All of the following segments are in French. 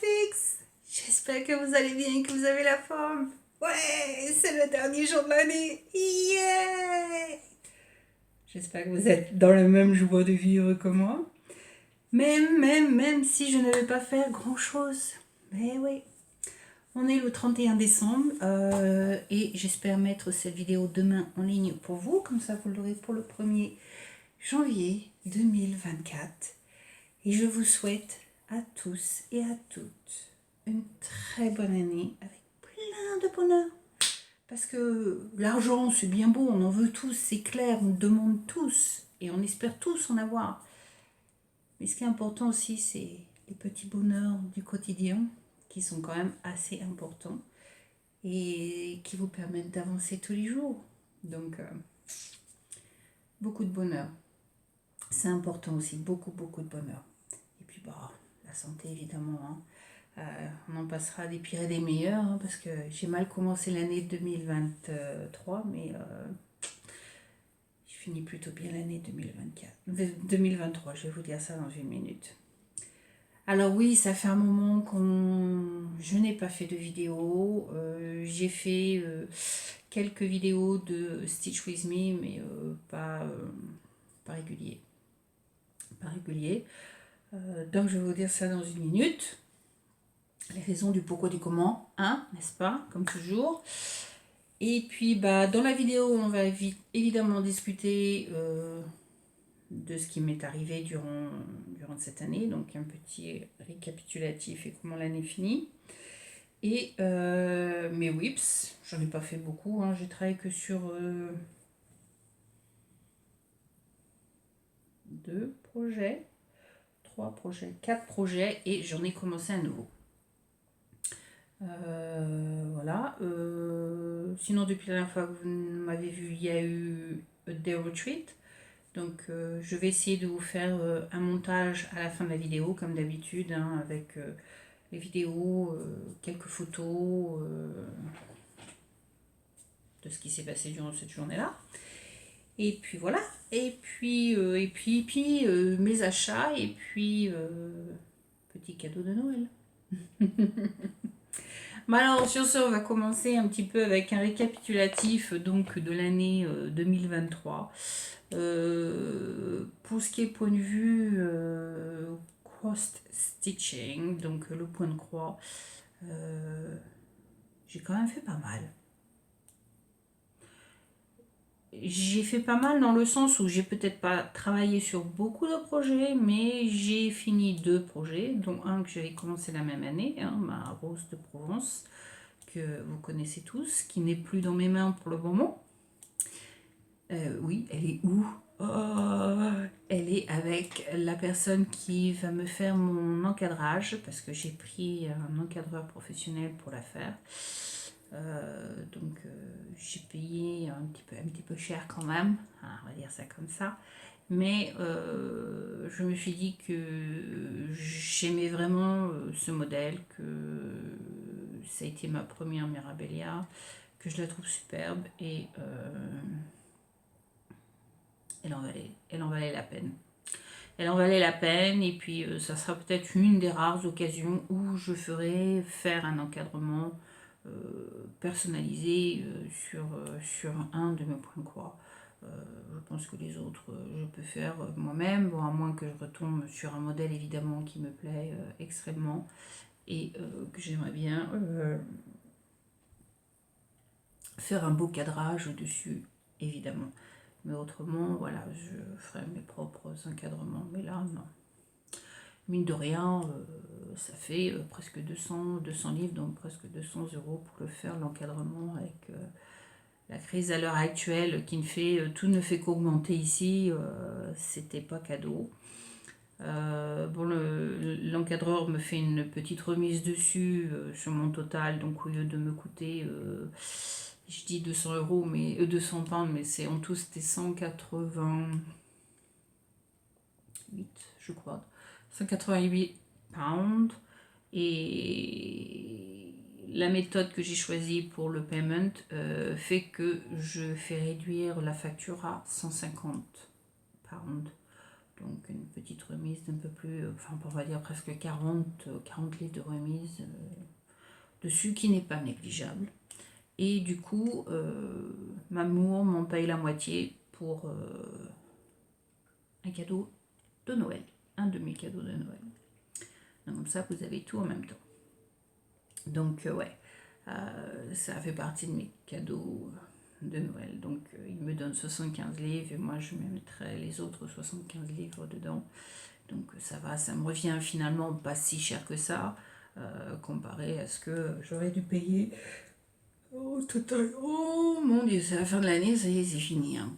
Fix. J'espère que vous allez bien, que vous avez la forme. Ouais, c'est le dernier jour de l'année. Yeah! J'espère que vous êtes dans la même joie de vivre que moi. Même si je ne vais pas faire grand-chose. Mais oui, on est le 31 décembre et j'espère mettre cette vidéo demain en ligne pour vous. Comme ça, vous l'aurez pour le 1er janvier 2024. Et je vous souhaite à tous et à toutes une très bonne année avec plein de bonheur. Parce que l'argent, c'est bien beau, on en veut tous, c'est clair, on demande tous et on espère tous en avoir. Mais ce qui est important aussi, c'est les petits bonheurs du quotidien qui sont quand même assez importants et qui vous permettent d'avancer tous les jours. Donc, beaucoup de bonheur. C'est important aussi, beaucoup de bonheur. Et puis, la santé, évidemment. On en passera des pires et des meilleurs, parce que j'ai mal commencé l'année 2023, mais je finis plutôt bien l'année 2023, je vais vous dire ça dans une minute. Alors oui, ça fait un moment je n'ai pas fait de vidéo. J'ai fait quelques vidéos de Stitch With Me, mais pas régulier. Pas régulier. Donc je vais vous dire ça dans une minute. Les raisons du pourquoi du comment, n'est-ce pas, comme toujours. Et puis dans la vidéo, on va évidemment discuter de ce qui m'est arrivé durant cette année, donc un petit récapitulatif et comment l'année finit. Et mes whips, j'en ai pas fait beaucoup, j'ai travaillé que sur 2 projets, 3 projets, 4 projets, et j'en ai commencé un nouveau. Voilà. Sinon, depuis la dernière fois que vous m'avez vu, il y a eu A Day Retreat. Donc, je vais essayer de vous faire un montage à la fin de la vidéo, comme d'habitude, avec les vidéos, quelques photos de ce qui s'est passé durant cette journée-là. Et puis voilà. Et puis mes achats, et puis petit cadeau de Noël. Alors sur ce, on va commencer un petit peu avec un récapitulatif donc de l'année 2023. Pour ce qui est point de vue cross stitching, donc le point de croix, j'ai quand même fait pas mal. J'ai fait pas mal dans le sens où j'ai peut-être pas travaillé sur beaucoup de projets, mais j'ai fini 2 projets, dont un que j'avais commencé la même année, ma Rose de Provence, que vous connaissez tous, qui n'est plus dans mes mains pour le moment. Oui, elle est où? Elle est avec la personne qui va me faire mon encadrage, parce que j'ai pris un encadreur professionnel pour la faire. Donc j'ai payé un petit peu cher quand même, on va dire ça comme ça. Mais je me suis dit que j'aimais vraiment ce modèle, que ça a été ma première Mirabilia, que je la trouve superbe et elle en valait la peine. Elle en valait la peine, et puis ça sera peut-être une des rares occasions où je ferai faire un encadrement personnalisé sur un de mes points de croix. Je pense que les autres, je peux faire moi-même, à moins que je retombe sur un modèle évidemment qui me plaît extrêmement et que j'aimerais bien faire un beau cadrage au-dessus, évidemment. Mais autrement, voilà, je ferai mes propres encadrements. Mais là, non. Mine de rien, ça fait presque 200 livres, donc presque 200 € pour le faire, l'encadrement, avec la crise à l'heure actuelle qui tout ne fait qu'augmenter ici, c'était pas cadeau. L'encadreur me fait une petite remise dessus sur mon total, donc au lieu de me coûter, je dis 200 €, mais 200 pounds, mais c'est en tout c'était 188, je crois, 188 pounds. Et la méthode que j'ai choisie pour le paiement fait que je fais réduire la facture à 150 pounds Donc une petite remise d'un peu plus, enfin on va dire presque 40 litres de remise dessus, qui n'est pas négligeable. Et du coup, Mamour m'en paye la moitié pour un cadeau de Noël, un demi-cadeau de Noël. Donc comme ça, vous avez tout en même temps. Donc ouais, ça fait partie de mes cadeaux de Noël. Donc il me donne 75 livres et moi je mettrai les autres 75 livres dedans. Donc ça va, ça me revient finalement pas si cher que ça, comparé à ce que j'aurais dû payer au total. Oh mon Dieu, c'est la fin de l'année, ça y est, c'est fini. Hein.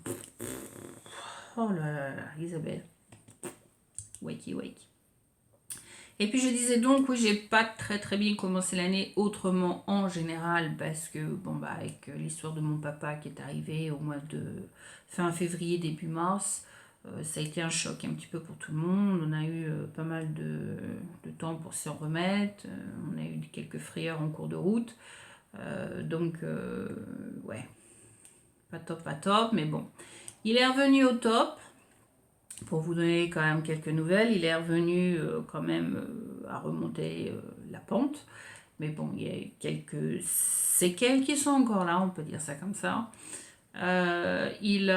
Oh là là là, Isabelle. Wakey wake. Et puis je disais donc, oui, j'ai pas très bien commencé l'année autrement en général, parce que, bon, bah, avec l'histoire de mon papa qui est arrivé au mois de fin février, début mars, ça a été un choc un petit peu pour tout le monde. On a eu pas mal de temps pour s'en remettre, on a eu quelques frayeurs en cours de route, donc, ouais, pas top, mais bon. Il est revenu au top. Pour vous donner quand même quelques nouvelles, il est revenu quand même à remonter la pente. Mais bon, il y a quelques séquelles qui sont encore là, on peut dire ça comme ça. Il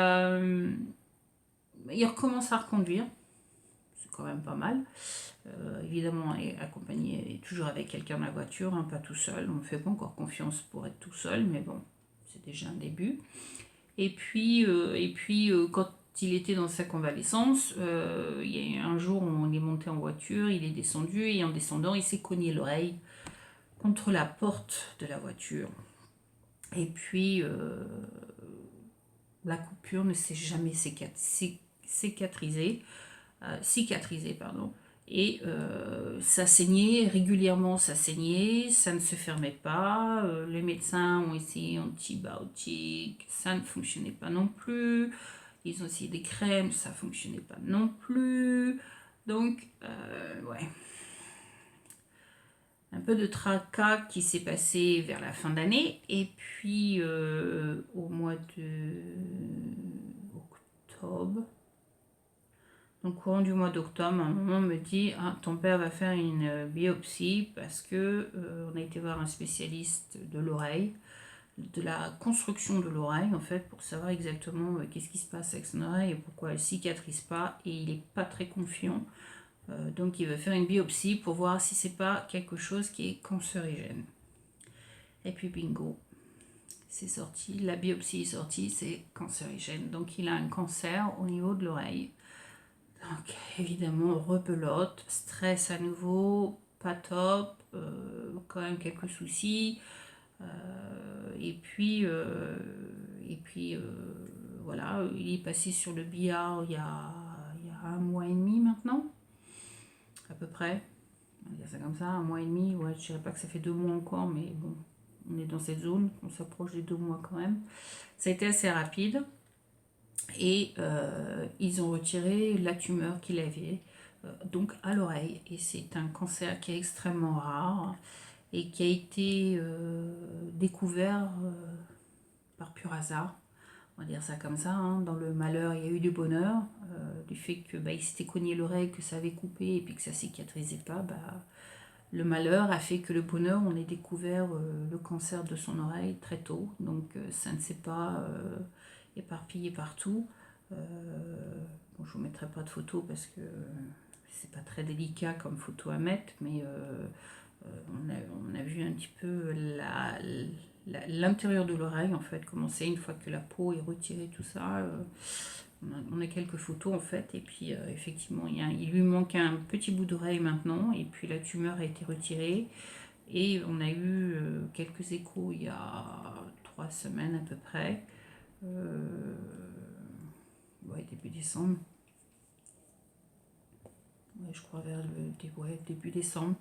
recommence à reconduire, c'est quand même pas mal. Évidemment, il est accompagné toujours avec quelqu'un dans la voiture, hein, pas tout seul. On ne fait pas encore confiance pour être tout seul, mais bon, c'est déjà un début. Et puis, quand il était dans sa convalescence, il y a un jour, on est monté en voiture, il est descendu, et en descendant, il s'est cogné l'oreille contre la porte de la voiture. Et puis, la coupure ne s'est jamais cicatrisée, pardon. Et ça saignait régulièrement, ça ne se fermait pas. Les médecins ont essayé antibiotiques, ça ne fonctionnait pas non plus. Ils ont essayé des crèmes, ça ne fonctionnait pas non plus. Donc, ouais. Un peu de tracas qui s'est passé vers la fin d'année. Et puis, au mois de octobre, donc courant du mois d'octobre, un moment me dit ton père va faire une biopsie parce que on a été voir un spécialiste de l'oreille, de la construction de l'oreille en fait, pour savoir exactement qu'est-ce qui se passe avec son oreille et pourquoi elle cicatrise pas, et il est pas très confiant. Donc il veut faire une biopsie pour voir si c'est pas quelque chose qui est cancérigène. Et puis bingo, c'est sorti, la biopsie est sortie, c'est cancérigène. Donc il a un cancer au niveau de l'oreille. Donc évidemment, rebelote, stress à nouveau, pas top, quand même quelques soucis. Et puis voilà, il est passé sur le billard il y a un mois et demi maintenant, à peu près. On va dire ça comme ça, un mois et demi. Ouais, je dirais pas que ça fait 2 mois encore, mais bon, on est dans cette zone, on s'approche des 2 mois quand même. Ça a été assez rapide. Et ils ont retiré la tumeur qu'il avait donc à l'oreille, et c'est un cancer qui est extrêmement rare et qui a été découvert par pur hasard, on va dire ça comme ça, hein. Dans le malheur il y a eu du bonheur, du fait que il s'était cogné l'oreille, que ça avait coupé et puis que ça cicatrisait pas, le malheur a fait que le bonheur, on a découvert le cancer de son oreille très tôt, donc ça ne s'est pas éparpillé partout. Bon, je vous mettrai pas de photos parce que c'est pas très délicat comme photo à mettre, mais on a vu un petit peu l'intérieur de l'oreille en fait, comment c'est une fois que la peau est retirée, tout ça. On a quelques photos en fait, et puis effectivement il lui manque un petit bout d'oreille maintenant, et puis la tumeur a été retirée, et on a eu quelques échos il y a 3 semaines à peu près. Ouais, début décembre. Ouais, je crois vers le début décembre.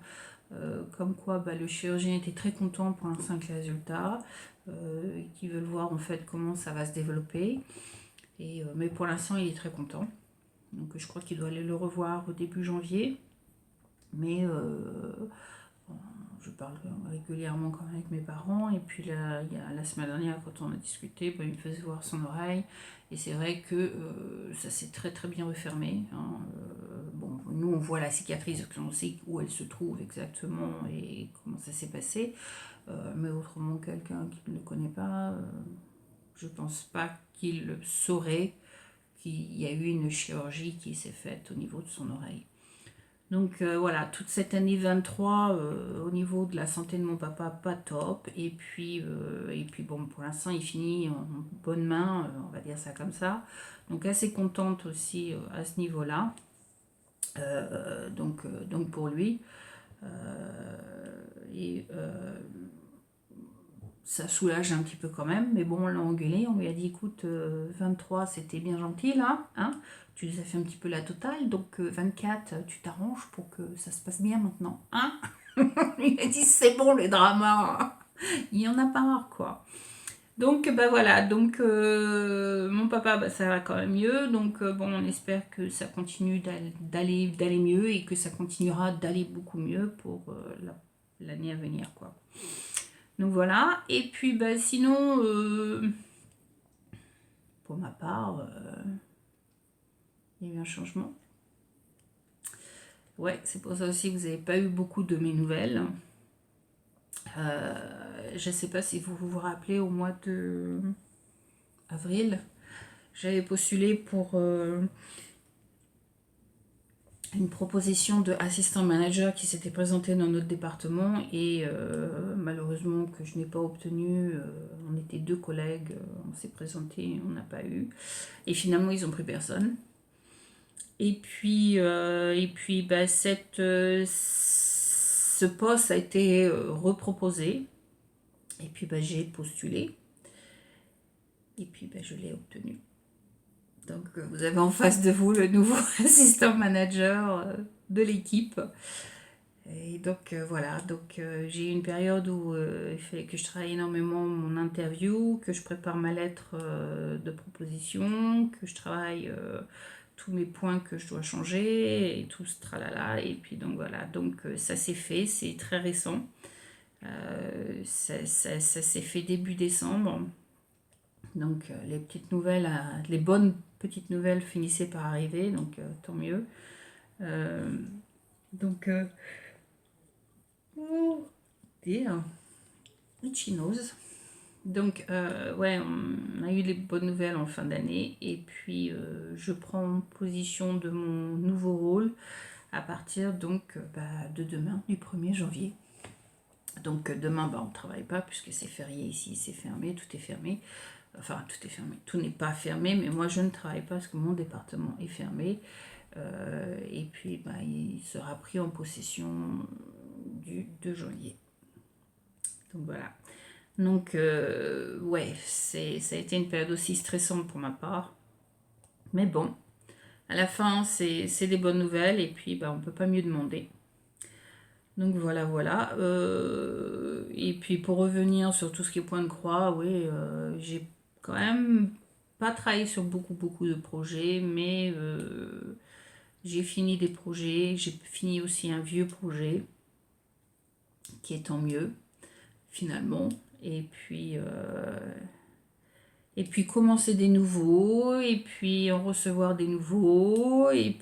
Comme quoi le chirurgien était très content pour l'instant avec les résultats, qui veulent voir en fait comment ça va se développer. Mais pour l'instant, il est très content. Donc je crois qu'il doit aller le revoir au début janvier. Mais je parle régulièrement quand même avec mes parents. Et puis là, il y a la semaine dernière, quand on a discuté, il me faisait voir son oreille. Et c'est vrai que ça s'est très très bien refermé. Hein. Bon, nous on voit la cicatrice, on sait où elle se trouve exactement et comment ça s'est passé. Mais autrement, quelqu'un qui ne le connaît pas, je pense pas qu'il saurait qu'il y a eu une chirurgie qui s'est faite au niveau de son oreille. Donc voilà, toute cette année 23, au niveau de la santé de mon papa, pas top. Et puis bon, pour l'instant, il finit en bonne main, on va dire ça comme ça. Donc assez contente aussi à ce niveau-là. Donc pour lui. Et ça soulage un petit peu quand même, mais bon, on l'a engueulé, on lui a dit, écoute, 23, c'était bien gentil, là, hein, tu nous as fait un petit peu la totale, donc 24, tu t'arranges pour que ça se passe bien maintenant, hein. Il a dit, c'est bon, les dramas, il y en a pas marre, quoi. Donc, bah voilà, donc mon papa, bah, ça va quand même mieux, donc bon, on espère que ça continue d'aller mieux et que ça continuera d'aller beaucoup mieux pour l'année à venir, quoi. Donc voilà, et puis bah, sinon, pour ma part, il y a eu un changement. Ouais, c'est pour ça aussi que vous n'avez pas eu beaucoup de mes nouvelles. Je ne sais pas si vous vous rappelez, au mois de avril, j'avais postulé pour une proposition de assistant manager qui s'était présentée dans notre département et malheureusement que je n'ai pas obtenu. On était 2 collègues, on s'est présenté, on n'a pas eu. Et finalement, ils n'ont pris personne. Et puis bah, ce poste a été reproposé. Et puis bah, j'ai postulé. Et puis bah, je l'ai obtenu. Donc vous avez en face de vous le nouveau assistant manager de l'équipe. Et donc voilà, donc j'ai eu une période où il fallait que je travaille énormément mon interview, que je prépare ma lettre de proposition, que je travaille tous mes points que je dois changer et tout ce tralala. Et puis donc voilà, donc ça s'est fait, c'est très récent. Ça s'est fait début décembre. Donc les petites nouvelles, les bonnes petites nouvelles finissaient par arriver, donc tant mieux. Donc oh dear, itchy nose. Donc ouais, on a eu les bonnes nouvelles en fin d'année et puis je prends position de mon nouveau rôle à partir donc de demain, du 1er janvier. Donc demain, on ne travaille pas puisque c'est férié ici, c'est fermé, tout est fermé. Enfin, tout est fermé, tout n'est pas fermé, mais moi je ne travaille pas parce que mon département est fermé. Et puis il sera pris en possession du 2 janvier. Donc voilà. Donc ouais, ça a été une période aussi stressante pour ma part. Mais bon, à la fin, c'est des bonnes nouvelles et puis on ne peut pas mieux demander. Donc voilà, voilà. Et puis pour revenir sur tout ce qui est point de croix, oui, j'ai quand même pas travaillé sur beaucoup de projets, mais j'ai fini des projets. J'ai fini aussi un vieux projet qui est tant mieux finalement. Et puis commencer des nouveaux, et puis en recevoir des nouveaux, et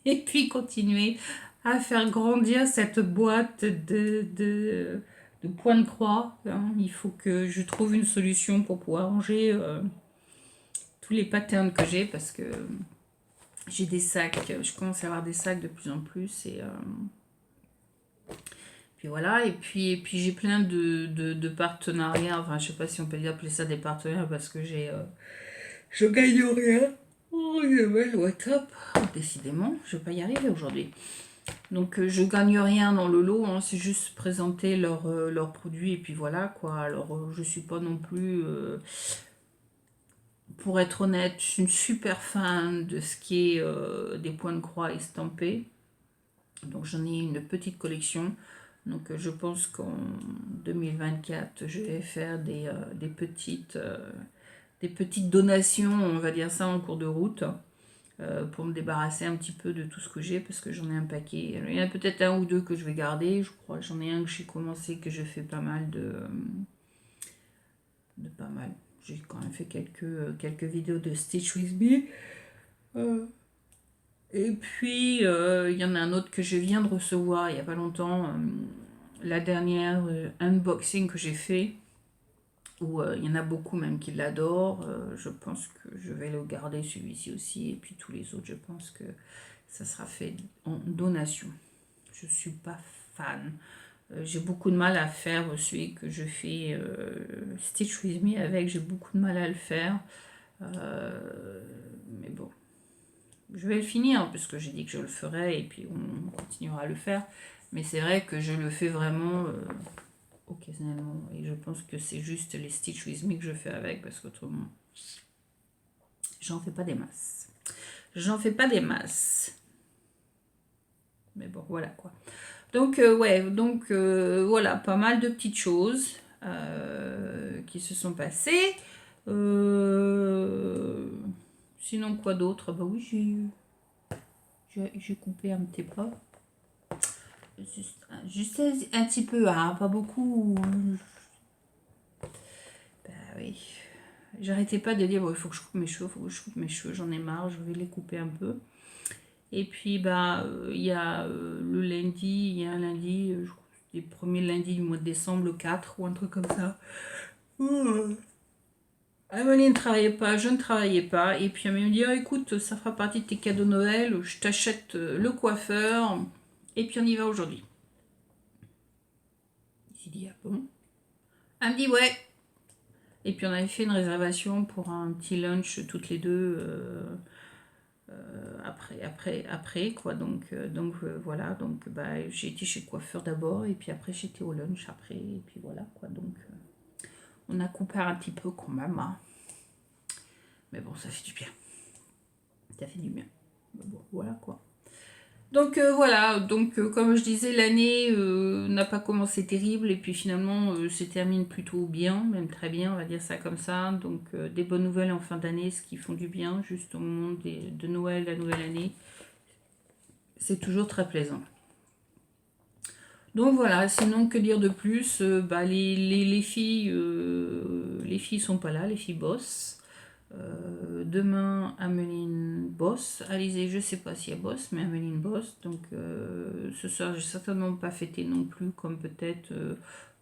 puis continuer à faire grandir cette boîte de points de croix. Hein. Il faut que je trouve une solution pour pouvoir ranger tous les patterns que j'ai, parce que j'ai des sacs, je commence à avoir des sacs de plus en plus, et puis voilà, et puis j'ai plein de partenariats, enfin je sais pas si on peut appeler ça des partenaires parce que je gagne rien. Oh, ouais, top. Décidément, je vais pas y arriver aujourd'hui. Donc je gagne rien dans le lot, hein, c'est juste présenter leurs produits et puis voilà quoi. Alors je suis pas non plus, pour être honnête, je suis une super fan de ce qui est des points de croix estampés. Donc j'en ai une petite collection. Donc je pense qu'en 2024, je vais faire des petites donations, on va dire ça, en cours de route. pour me débarrasser un petit peu de tout ce que j'ai, parce que j'en ai un paquet. Alors, il y en a peut-être un ou deux que je vais garder, je crois. J'en ai un que j'ai commencé, que je fais pas mal de pas mal. J'ai quand même fait quelques vidéos de Stitch With Me. Et puis, il y en a un autre que je viens de recevoir il n'y a pas longtemps. La dernière unboxing que j'ai fait, où il y en a beaucoup même qui l'adorent. Je pense que je vais le garder celui-ci aussi. Et puis tous les autres, je pense que ça sera fait en donation. Je ne suis pas fan. J'ai beaucoup de mal à faire celui que je fais Stitch With Me avec. J'ai beaucoup de mal à le faire. Mais bon, je vais le finir puisque j'ai dit que je le ferais et puis on continuera à le faire. Mais c'est vrai que je le fais vraiment occasionnellement. Et je pense que c'est juste les Stitch With Me que je fais avec parce qu'autrement, j'en fais pas des masses. J'en fais pas des masses. Mais bon, voilà quoi. Donc, voilà, pas mal de petites choses qui se sont passées. Sinon, quoi d'autre? Bah oui, j'ai coupé un petit peu. Juste un petit peu, hein, pas beaucoup. Bah oui. J'arrêtais pas de dire, bon, il faut que je coupe mes cheveux, j'en ai marre, je vais les couper un peu. Et puis, bah, il y a le lundi, il y a un lundi, je crois que c'était le premier lundi du mois de décembre, le 4 ou un truc comme ça. Amélie ne travaillait pas, je ne travaillais pas. Et puis elle me dit, ah, écoute, ça fera partie de tes cadeaux Noël, je t'achète le coiffeur. Et puis on y va aujourd'hui. J'ai dit, ah bon? Elle me dit, ouais. Et puis on avait fait une réservation pour un petit lunch toutes les deux après quoi. Donc voilà. Donc bah, j'ai été chez le coiffeur d'abord et puis après j'étais au lunch après. Et puis voilà quoi. Donc on a coupé un petit peu quand même. Hein. Mais bon, ça fait du bien. Ça fait du bien. Mais bon, voilà quoi. Donc voilà, donc comme je disais, l'année n'a pas commencé terrible et puis finalement se termine plutôt bien, même très bien, on va dire ça comme ça. Donc des bonnes nouvelles en fin d'année, ce qui font du bien, juste au moment de Noël, la nouvelle année, c'est toujours très plaisant. Donc voilà, sinon que dire de plus, bah, les filles sont pas là, les filles bossent. Demain, Ameline bosse. Alizé, je sais pas si elle bosse, mais Ameline bosse. Donc ce soir, j'ai certainement pas fêté non plus, comme peut-être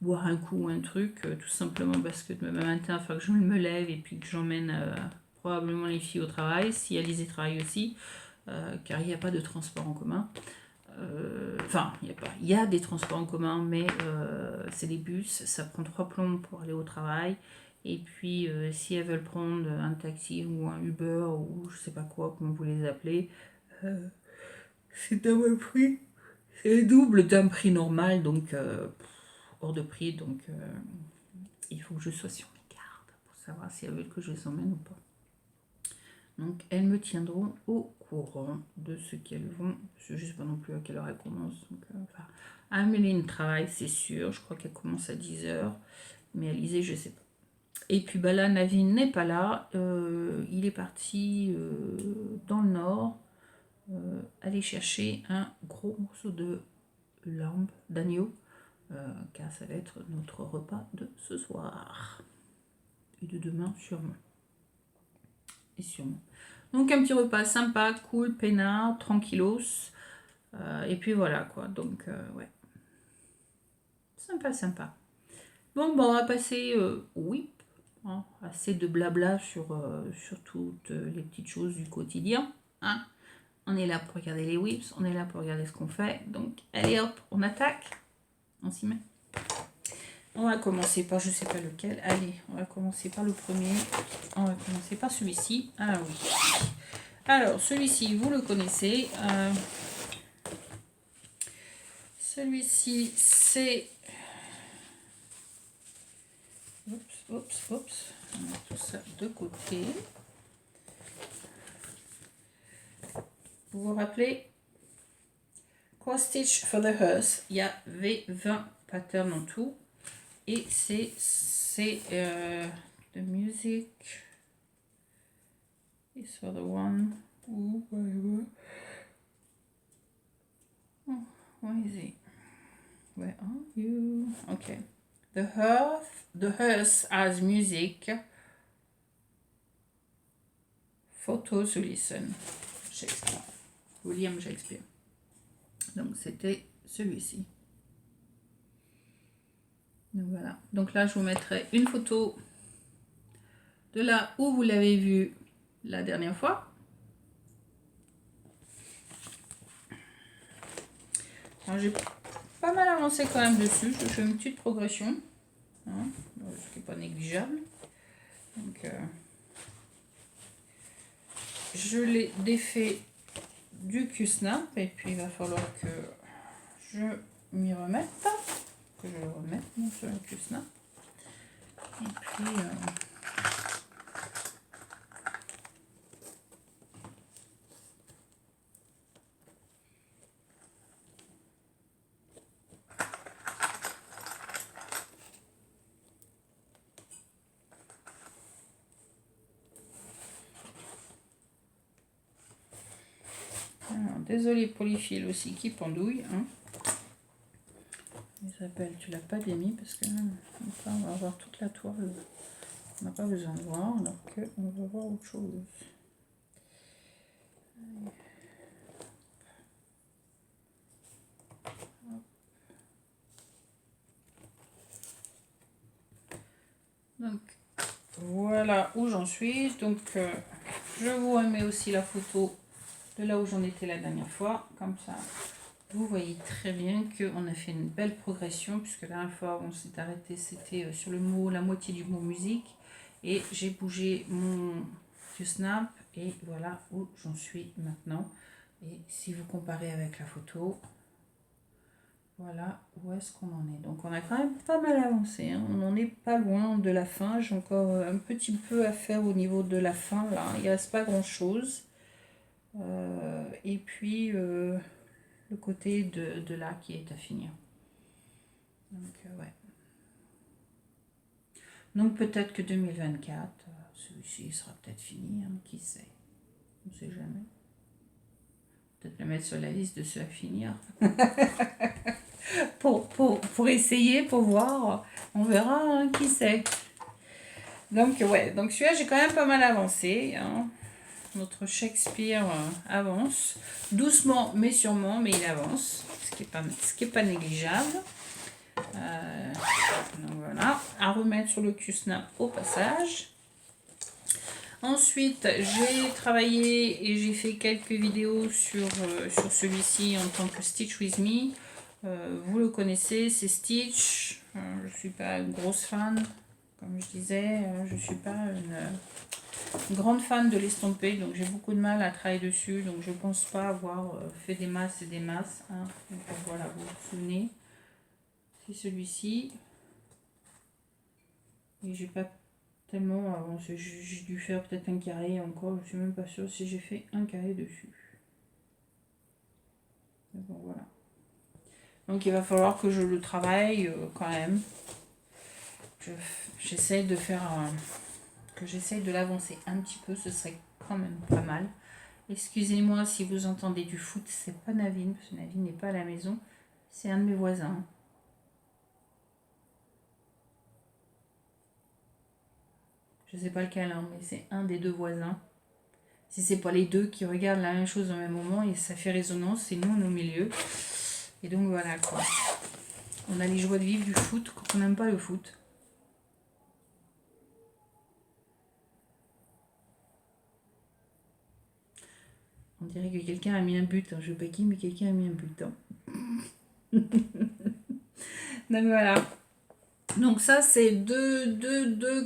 boire un coup ou un truc, tout simplement parce que demain matin, il faut que je me lève et puis que j'emmène probablement les filles au travail, si Alizé travaille aussi, car il n'y a pas de transport en commun. Enfin, il y a des transports en commun, mais c'est des bus, ça prend 3 plombes pour aller au travail. Et puis, si elles veulent prendre un taxi ou un Uber ou je sais pas quoi, comment vous les appelez, c'est un même prix. C'est le double d'un prix normal, donc hors de prix. Donc, il faut que je sois sur mes gardes pour savoir si elles veulent que je les emmène ou pas. Donc, elles me tiendront au courant de ce qu'elles vont. Je ne sais pas non plus à quelle heure elles commencent. Donc, Améline travaille, c'est sûr. Je crois qu'elle commence à 10h. Mais Alizé, je ne sais pas. Et puis bah là, Navin n'est pas là. Il est parti dans le nord aller chercher un gros morceau de lambe, d'agneau. Car ça va être notre repas de ce soir. Et de demain, sûrement. Et sûrement. Donc un petit repas sympa, cool, peinard, tranquillos. Et puis voilà quoi. Donc ouais. Sympa, sympa. Bon, bah, on va passer oui. Hein, assez de blabla sur toutes les petites choses du quotidien. Hein. On est là pour regarder les whips, on est là pour regarder ce qu'on fait. Donc, allez hop, on attaque. On s'y met. On va commencer par, je sais pas lequel. Allez, on va commencer par le premier. On va commencer par celui-ci. Ah oui. Alors, celui-ci, vous le connaissez. Celui-ci, c'est... Oups. On met tout ça de côté. Vous vous rappelez? Cross Stitch for the Hearth. Il y avait 20 patterns en tout. Et c'est the music is for the one. Ou whatever. Oh, where is he? Where are you? Okay. The Earth has music. Photos to listen. Shakespeare. William Shakespeare. Donc c'était celui-ci. Donc voilà. Donc là, je vous mettrai une photo de là où vous l'avez vu la dernière fois. Alors j'ai pas mal avancé quand même dessus. Je fais une petite progression, hein, ce qui n'est pas négligeable. Donc je l'ai défait du Q-Snap et puis il va falloir que je m'y remette, que je le remette sur le Q-Snap. Et puis désolé pour les fils aussi qui pendouillent. Hein. Isabelle, tu l'as pas démis parce que là, on va avoir toute la toile. On n'a pas besoin de voir, alors qu'on va voir autre chose. Donc, voilà où j'en suis. Donc, je vous remets aussi la photo de là où j'en étais la dernière fois. Comme ça, vous voyez très bien qu'on a fait une belle progression, puisque la dernière fois, on s'est arrêté, c'était sur le mot, la moitié du mot musique. Et j'ai bougé mon Q-Snap et voilà où j'en suis maintenant. Et si vous comparez avec la photo, voilà où est-ce qu'on en est. Donc on a quand même pas mal avancé, hein. On n'en est pas loin de la fin. J'ai encore un petit peu à faire au niveau de la fin là. Il ne reste pas grand chose. Et puis le côté de là qui est à finir. Donc ouais. Donc peut-être que 2024, celui-ci sera peut-être fini, hein, qui sait. On ne sait jamais. Peut-être le mettre sur la liste de ceux à finir. pour essayer, pour voir. On verra, hein, qui sait. Donc ouais, donc celui-là j'ai quand même pas mal avancé. Hein. Notre Shakespeare avance. Doucement mais sûrement, mais il avance. Ce qui est pas négligeable. Donc voilà, à remettre sur le Q-Snap au passage. Ensuite, j'ai travaillé et j'ai fait quelques vidéos sur celui-ci en tant que Stitch With Me. Vous le connaissez, c'est Stitch. Je ne suis pas une grosse fan, comme je disais. Je ne suis pas une grande fan de l'estompé, donc j'ai beaucoup de mal à travailler dessus. Donc je ne pense pas avoir fait des masses et des masses. Hein. Donc voilà, vous vous souvenez. C'est celui-ci. Et j'ai pas tellement avancé. J'ai dû faire peut-être un carré encore. Je suis même pas sûre si j'ai fait un carré dessus. Mais bon, voilà. Donc il va falloir que je le travaille quand même. J'essaie de faire que j'essaye de l'avancer un petit peu. Ce serait quand même pas mal. Excusez-moi si vous entendez du foot. C'est pas Navine, parce que Navine n'est pas à la maison. C'est un de mes voisins. Je sais pas lequel, hein, mais c'est un des deux voisins. Si c'est pas les deux qui regardent la même chose au même moment, et ça fait résonance, c'est nous, on est au milieu. Et donc voilà quoi. On a les joies de vivre du foot quand on n'aime pas le foot. On dirait que quelqu'un a mis un but. Je ne sais pas qui, mais quelqu'un a mis un but. Hein. Donc voilà. Donc ça, c'est deux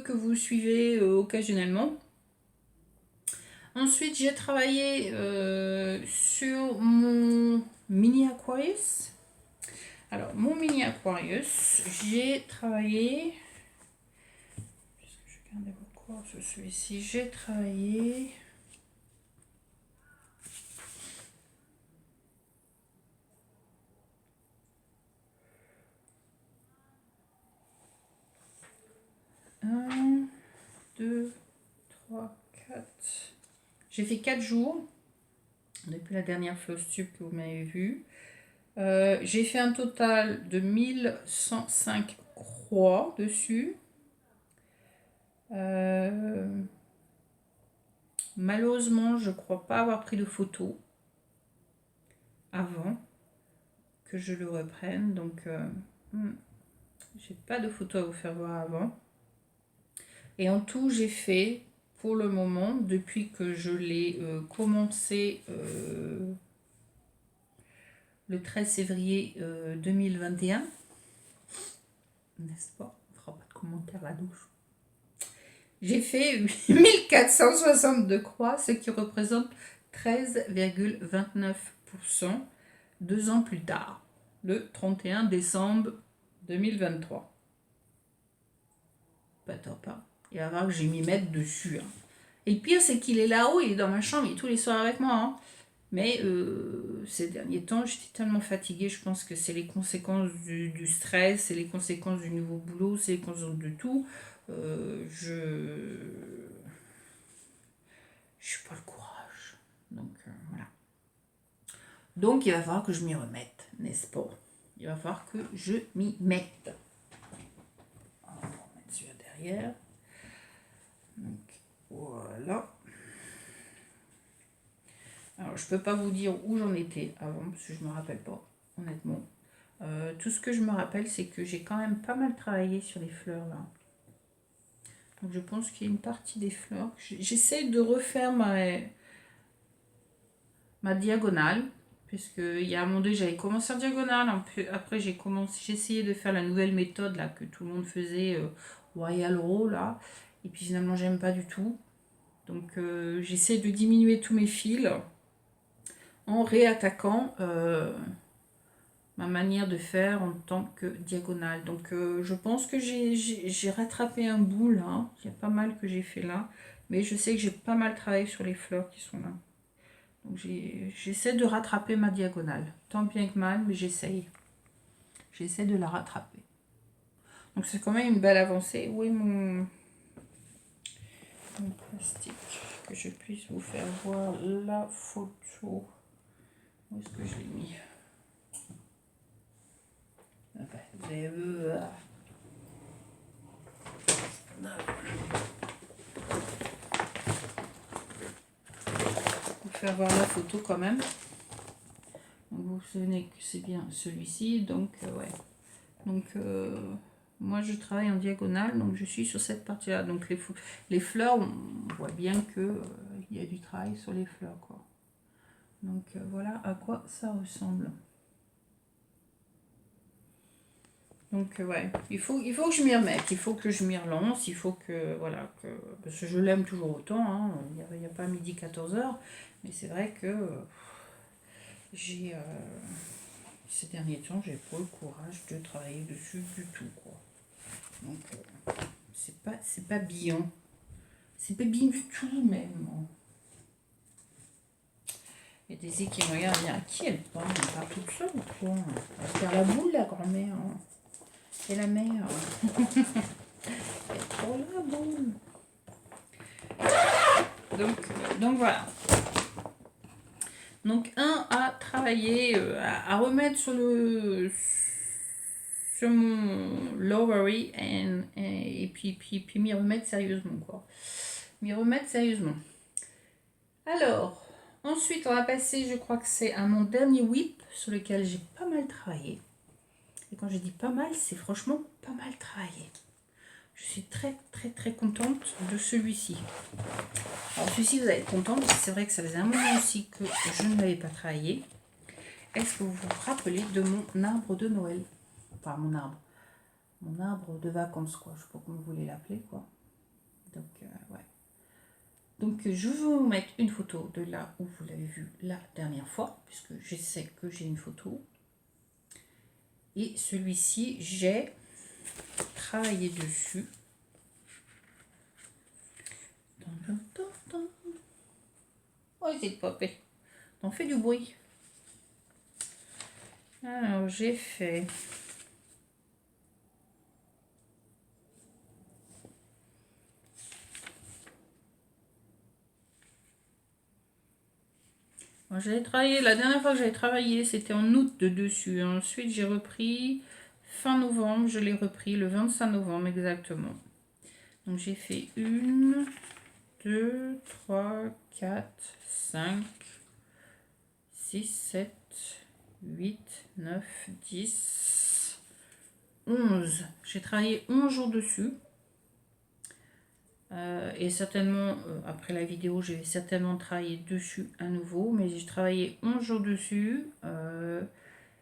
que vous suivez occasionnellement. Ensuite, j'ai travaillé sur mon mini Aquarius. Alors, mon mini Aquarius, j'ai travaillé... Je garde quoi sur celui-ci. J'ai travaillé... Un, 2, 3, 4. J'ai fait 4 jours. depuis la dernière Flowstube que vous m'avez vue. J'ai fait un total de 1105 croix dessus. Malheureusement, je crois pas avoir pris de photos avant que je le reprenne, donc j'ai pas de photos à vous faire voir avant. Et en tout, j'ai fait pour le moment, depuis que je l'ai commencé le 13 février 2021, n'est-ce pas? On fera pas de commentaires à la douche. J'ai fait 1462 croix, ce qui représente 13,29% 2 ans plus tard, le 31 décembre 2023. Pas top, hein. Il va falloir que je m'y mette dessus. Hein. Et le pire, c'est qu'il est là-haut, il est dans ma chambre, il est tous les soirs avec moi. Hein. Mais ces derniers temps, j'étais tellement fatiguée, je pense que c'est les conséquences du stress, c'est les conséquences du nouveau boulot, c'est les conséquences de tout. Je n'ai pas le courage. Donc voilà. Donc il va falloir que je m'y remette, n'est-ce pas? Il va falloir que je m'y mette. On va mettre celui derrière. Donc voilà. Alors je peux pas vous dire où j'en étais avant parce que je me rappelle pas, honnêtement. Tout ce que je me rappelle, c'est que j'ai quand même pas mal travaillé sur les fleurs là. Donc je pense qu'il y a une partie des fleurs. J'essaie de refaire ma diagonale. Puisque il y a un moment donné, j'avais commencé en diagonale. Après, j'ai essayé de faire la nouvelle méthode là que tout le monde faisait, Royal Row là. Et puis finalement, j'aime pas du tout. Donc j'essaie de diminuer tous mes fils en réattaquant ma manière de faire en tant que diagonale. Donc je pense que j'ai rattrapé un bout là. Il y a pas mal que j'ai fait là. Mais je sais que j'ai pas mal travaillé sur les fleurs qui sont là. Donc j'essaie de rattraper ma diagonale. Tant bien que mal, mais j'essaye. J'essaie de la rattraper. Donc c'est quand même une belle avancée. Où est mon plastique? Que je puisse vous faire voir la photo. Où est-ce que je l'ai mis? Ah ben, vous avez vu... Vous faire voir la photo quand même. Donc vous vous souvenez que c'est bien celui-ci. Donc ouais. Donc moi je travaille en diagonale, donc je suis sur cette partie-là. Donc les fleurs, on voit bien que il y a du travail sur les fleurs, quoi. Donc voilà à quoi ça ressemble. Donc ouais, il faut que je m'y remette, il faut que je m'y relance, il faut que voilà, parce que je l'aime toujours autant, hein, il n'y a pas midi 14h, mais c'est vrai que j'ai ces derniers temps, j'ai pas le courage de travailler dessus du tout, quoi. Donc c'est pas bien. C'est pas bien du tout même. Il y a des qui me regardent bien. À qui elle parle? Elle parle toute seule ou quoi? Elle va faire la boule, la grand-mère. Et la mère. Elle est trop la boule. Donc voilà. Donc un à travailler, à remettre sur mon lowery et puis m'y remettre sérieusement, quoi. M'y remettre sérieusement. Alors, ensuite, on va passer, je crois que c'est à mon dernier whip sur lequel j'ai pas mal travaillé. Et quand je dis pas mal, c'est franchement pas mal travaillé. Je suis très très très contente de celui-ci. Alors celui-ci, vous allez être contente, parce que c'est vrai que ça faisait un moment aussi que je ne l'avais pas travaillé. Est-ce que vous vous rappelez de mon arbre de Noël? Enfin, mon arbre de vacances, quoi. Je sais pas comment vous voulez l'appeler, quoi. Donc, ouais. Donc je vais vous mettre une photo de là où vous l'avez vu la dernière fois, puisque je sais que j'ai une photo. Et celui-ci, j'ai travaillé dessus. Oh, c'est pas fait. On fait du bruit. Alors, j'ai fait... J'avais travaillé, la dernière fois que j'avais travaillé, c'était en août de dessus. Ensuite, j'ai repris fin novembre. Je l'ai repris le 25 novembre exactement. Donc, j'ai fait 1, 2, 3, 4, 5, 6, 7, 8, 9, 10, 11. J'ai travaillé 11 jours dessus. Et certainement, après la vidéo, je vais certainement travailler dessus à nouveau. Mais j'ai travaillé 11 jours dessus.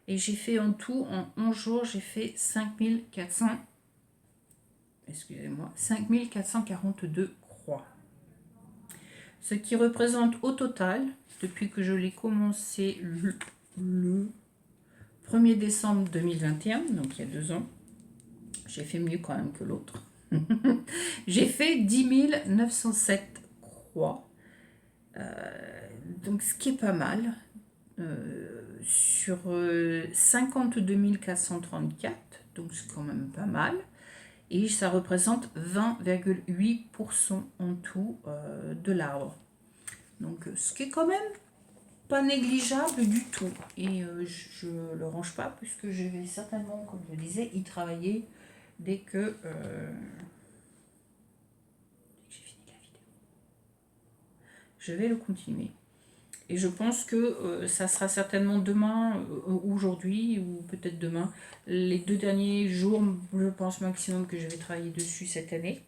Et j'ai fait en tout, en 11 jours, j'ai fait 5442 croix. Ce qui représente au total, depuis que je l'ai commencé le 1er décembre 2021, donc il y a 2 ans, j'ai fait mieux quand même que l'autre. J'ai fait 10 907 croix, donc ce qui est pas mal, sur 52 434, donc c'est quand même pas mal, et ça représente 20,8% en tout de l'arbre. Donc ce qui est quand même pas négligeable du tout, et je le range pas puisque je vais certainement, comme je le disais, y travailler dès que j'ai fini la vidéo. Je vais le continuer. Et je pense que ça sera certainement demain, aujourd'hui, ou peut-être demain, les 2 derniers jours, je pense maximum que je vais travailler dessus cette année.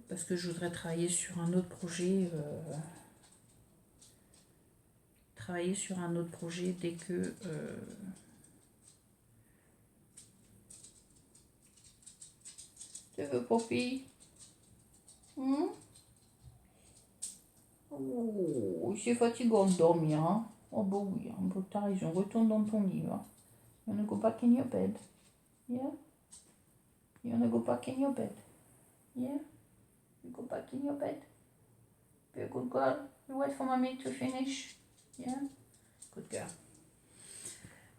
Parce que je voudrais travailler sur un autre projet. Dès que... Tu veux, Poppy? Oh, c'est fatigant de dormir, hein? Oh, bah oui, hein, bah, t'as raison, retourne dans ton lit, hein. You wanna go back in your bed? Yeah? You wanna go back in your bed? Yeah? You go back in your bed? Be a good girl. You wait for mommy to finish? Yeah? Good girl.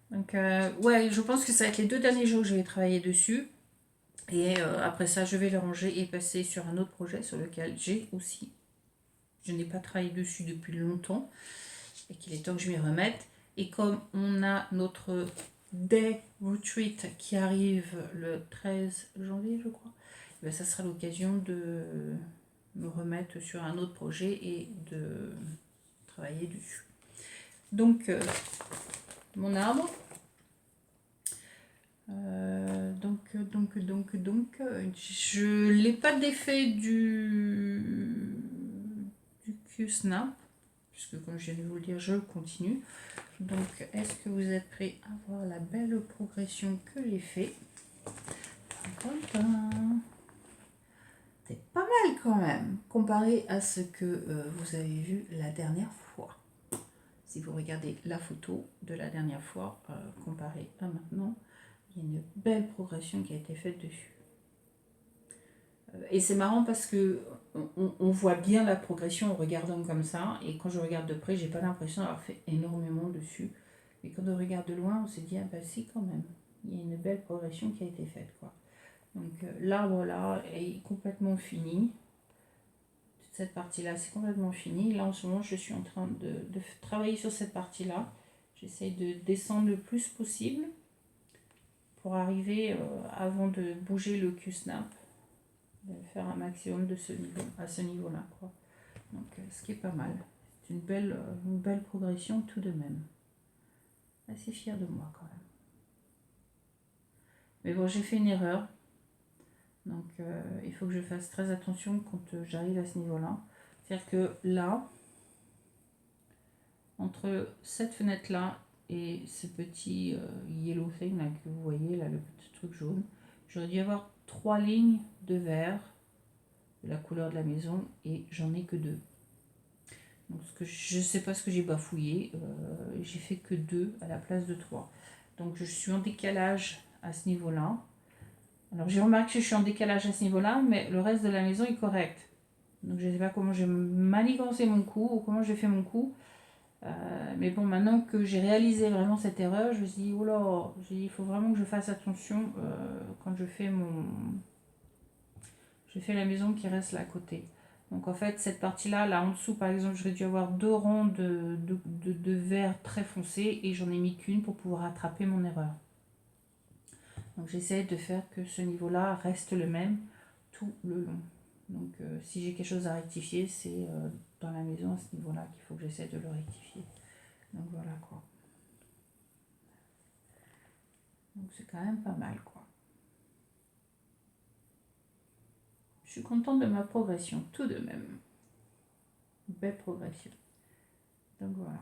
Donc, ouais, je pense que ça va être les 2 derniers jours que je vais travailler dessus. Et après ça, je vais le ranger et passer sur un autre projet sur lequel je n'ai pas travaillé dessus depuis longtemps et qu'il est temps que je m'y remette. Et comme on a notre Day Retreat qui arrive le 13 janvier, je crois, ben ça sera l'occasion de me remettre sur un autre projet et de travailler dessus. Donc, mon arbre. Je n'ai pas d'effet du Q-Snap, puisque comme je viens de vous le dire, je continue. Donc, est-ce que vous êtes prêts à voir la belle progression que j'ai fait? C'est pas mal quand même, comparé à ce que vous avez vu la dernière fois. Si vous regardez la photo de la dernière fois, comparée à maintenant, il y a une belle progression qui a été faite dessus. Et c'est marrant parce que on voit bien la progression en regardant comme ça, et quand je regarde de près, j'ai pas l'impression d'avoir fait énormément dessus. Mais quand on regarde de loin, on se dit, ah bah si quand même, il y a une belle progression qui a été faite, quoi. Donc l'arbre là est complètement fini. Toute cette partie-là, c'est complètement fini. Là en ce moment, je suis en train de travailler sur cette partie-là. J'essaye de descendre le plus possible pour arriver avant de bouger le Q-Snap, de faire un maximum de à ce niveau-là, quoi. Donc ce qui est pas mal. C'est une belle progression tout de même. Assez fière de moi quand même. Mais bon, j'ai fait une erreur. Donc il faut que je fasse très attention quand j'arrive à ce niveau-là. C'est-à-dire que là, entre cette fenêtre-là et ce petit yellow thing là, que vous voyez, là, le petit truc jaune, j'aurais dû avoir 3 lignes de vert de la couleur de la maison et j'en ai que 2. Donc je ne sais pas ce que j'ai bafouillé, j'ai fait que 2 à la place de 3. Donc je suis en décalage à ce niveau-là. Alors j'ai remarqué que je suis en décalage à ce niveau-là, mais le reste de la maison est correct. Donc je ne sais pas comment j'ai manigancé mon coup ou comment j'ai fait mon coup. Mais bon, maintenant que j'ai réalisé vraiment cette erreur, je me suis dit, oh là, il faut vraiment que je fasse attention quand je fais la maison qui reste là à côté. Donc en fait, cette partie-là, là en dessous, par exemple, j'aurais dû avoir 2 rangs de vert très foncé et j'en ai mis qu'une pour pouvoir rattraper mon erreur. Donc j'essaie de faire que ce niveau-là reste le même tout le long. Donc si j'ai quelque chose à rectifier, c'est dans la maison à ce niveau-là qu'il faut que j'essaie de le rectifier. Donc voilà quoi. Donc c'est quand même pas mal quoi. Je suis contente de ma progression tout de même. Belle progression. Donc voilà.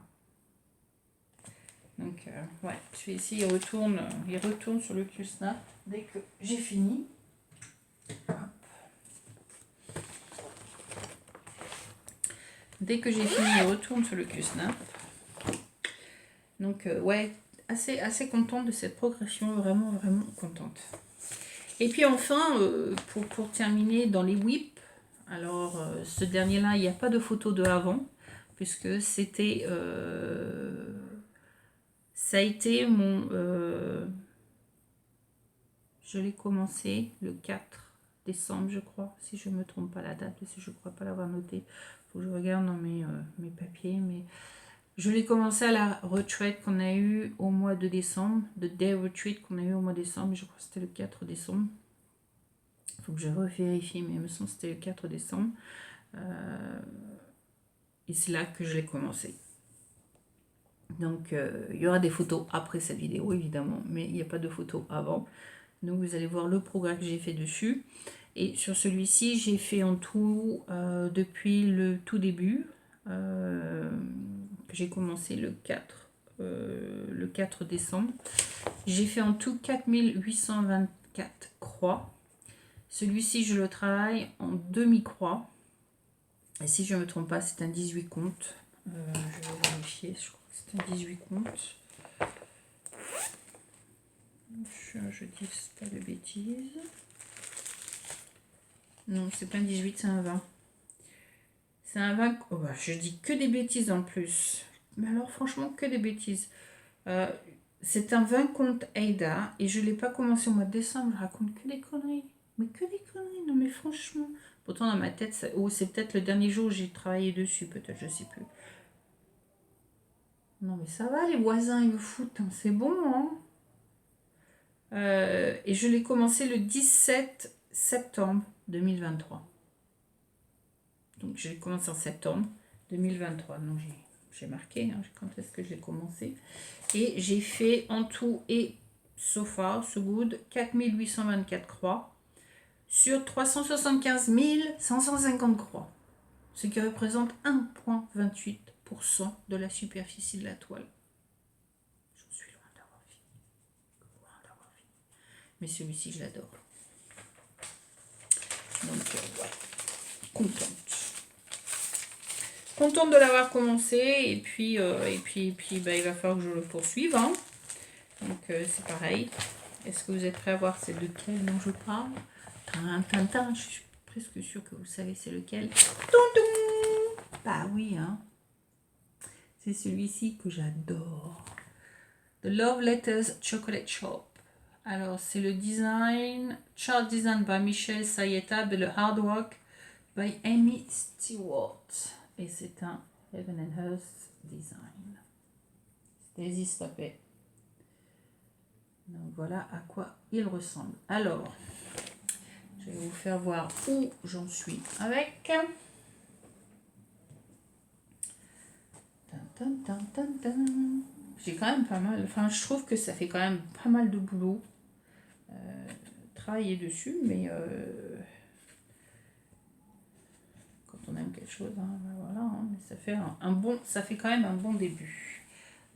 Donc ouais, je fais ici, il retourne sur le Q-Snap dès que j'ai fini. Hop. Dès que j'ai fini, il retourne sur le Q-Snap. Donc ouais, assez contente de cette progression, vraiment contente. Et puis enfin, pour terminer dans les whips, alors ce dernier-là, il n'y a pas de photo de avant, puisque c'était... ça a été mon... je l'ai commencé le 4 décembre, je crois, si je ne me trompe pas la date, parce que je ne crois pas l'avoir noté. Il faut que je regarde dans mes papiers, mais... Je l'ai commencé à la retraite qu'on a eue au mois de décembre, de day retreat qu'on a eu au mois de décembre, je crois que c'était le 4 décembre. Il faut que je revérifie, mais il me semble que c'était le 4 décembre. Et c'est là que je l'ai commencé. Donc il y aura des photos après cette vidéo évidemment, mais il n'y a pas de photos avant. Donc vous allez voir le progrès que j'ai fait dessus. Et sur celui-ci, j'ai fait en tout depuis le tout début, que j'ai commencé le 4 décembre. J'ai fait en tout 4824 croix. Celui-ci, je le travaille en demi-croix. Et si je ne me trompe pas, c'est un 18 comptes. Je vais vérifier, je crois que c'est un 18 comptes. Je dis pas de bêtises. Non, c'est pas un 18, c'est un 20. C'est un 20. Oh bah, je dis que des bêtises en plus. Mais alors, franchement, que des bêtises. C'est un 20 compte Aida et je ne l'ai pas commencé au mois de décembre. Je raconte que des conneries. Mais que des conneries, non mais franchement. Pourtant, dans ma tête, c'est peut-être le dernier jour où j'ai travaillé dessus, peut-être, je sais plus. Non mais ça va, les voisins, ils me foutent, hein, c'est bon, hein. Et je l'ai commencé le 17 septembre 2023. Donc j'ai commencé en septembre 2023. Donc j'ai marqué hein, quand est-ce que j'ai commencé. Et j'ai fait en tout et so far, so good, 4824 croix sur 375 550 croix. Ce qui représente 1,28% de la superficie de la toile. Je suis loin d'avoir fini. Mais celui-ci, je l'adore. Donc, ouais, contente. Contente de l'avoir commencé. Et puis bah, il va falloir que je le poursuive. Hein. Donc, c'est pareil. Est-ce que vous êtes prêts à voir c'est lequel dont je parle? Je suis presque sûre que vous savez c'est lequel. Tonton! Bah oui, hein. C'est celui-ci que j'adore. The Love Letters Chocolate Shop. Alors, c'est le design, chart design by Michel Sayeta, et le hard work by Amy Stewart. Et c'est un Heaven and Earth design. Daisy Stoppé. Donc, voilà à quoi il ressemble. Alors, je vais vous faire voir où j'en suis avec. J'ai quand même pas mal, enfin je trouve que ça fait quand même pas mal de boulot travailler dessus, mais quand on aime quelque chose, hein, ben voilà, hein, mais ça fait quand même un bon début.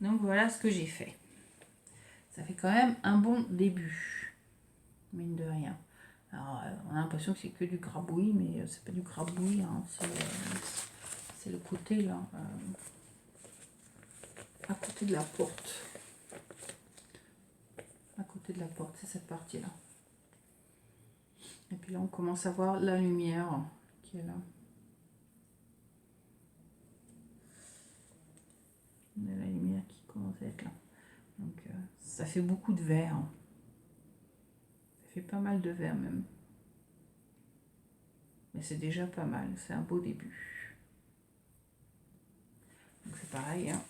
Donc voilà ce que j'ai fait. Ça fait quand même un bon début, mine de rien. Alors on a l'impression que c'est que du grabouille, mais c'est pas du grabouille, hein, c'est le côté là. À côté de la porte. À côté de la porte, c'est cette partie-là. Et puis là, on commence à voir la lumière qui est là. On a la lumière qui commence à être là. Donc, ça fait beaucoup de vert. Ça fait pas mal de vert même. Mais c'est déjà pas mal, c'est un beau début. Donc c'est pareil, hein.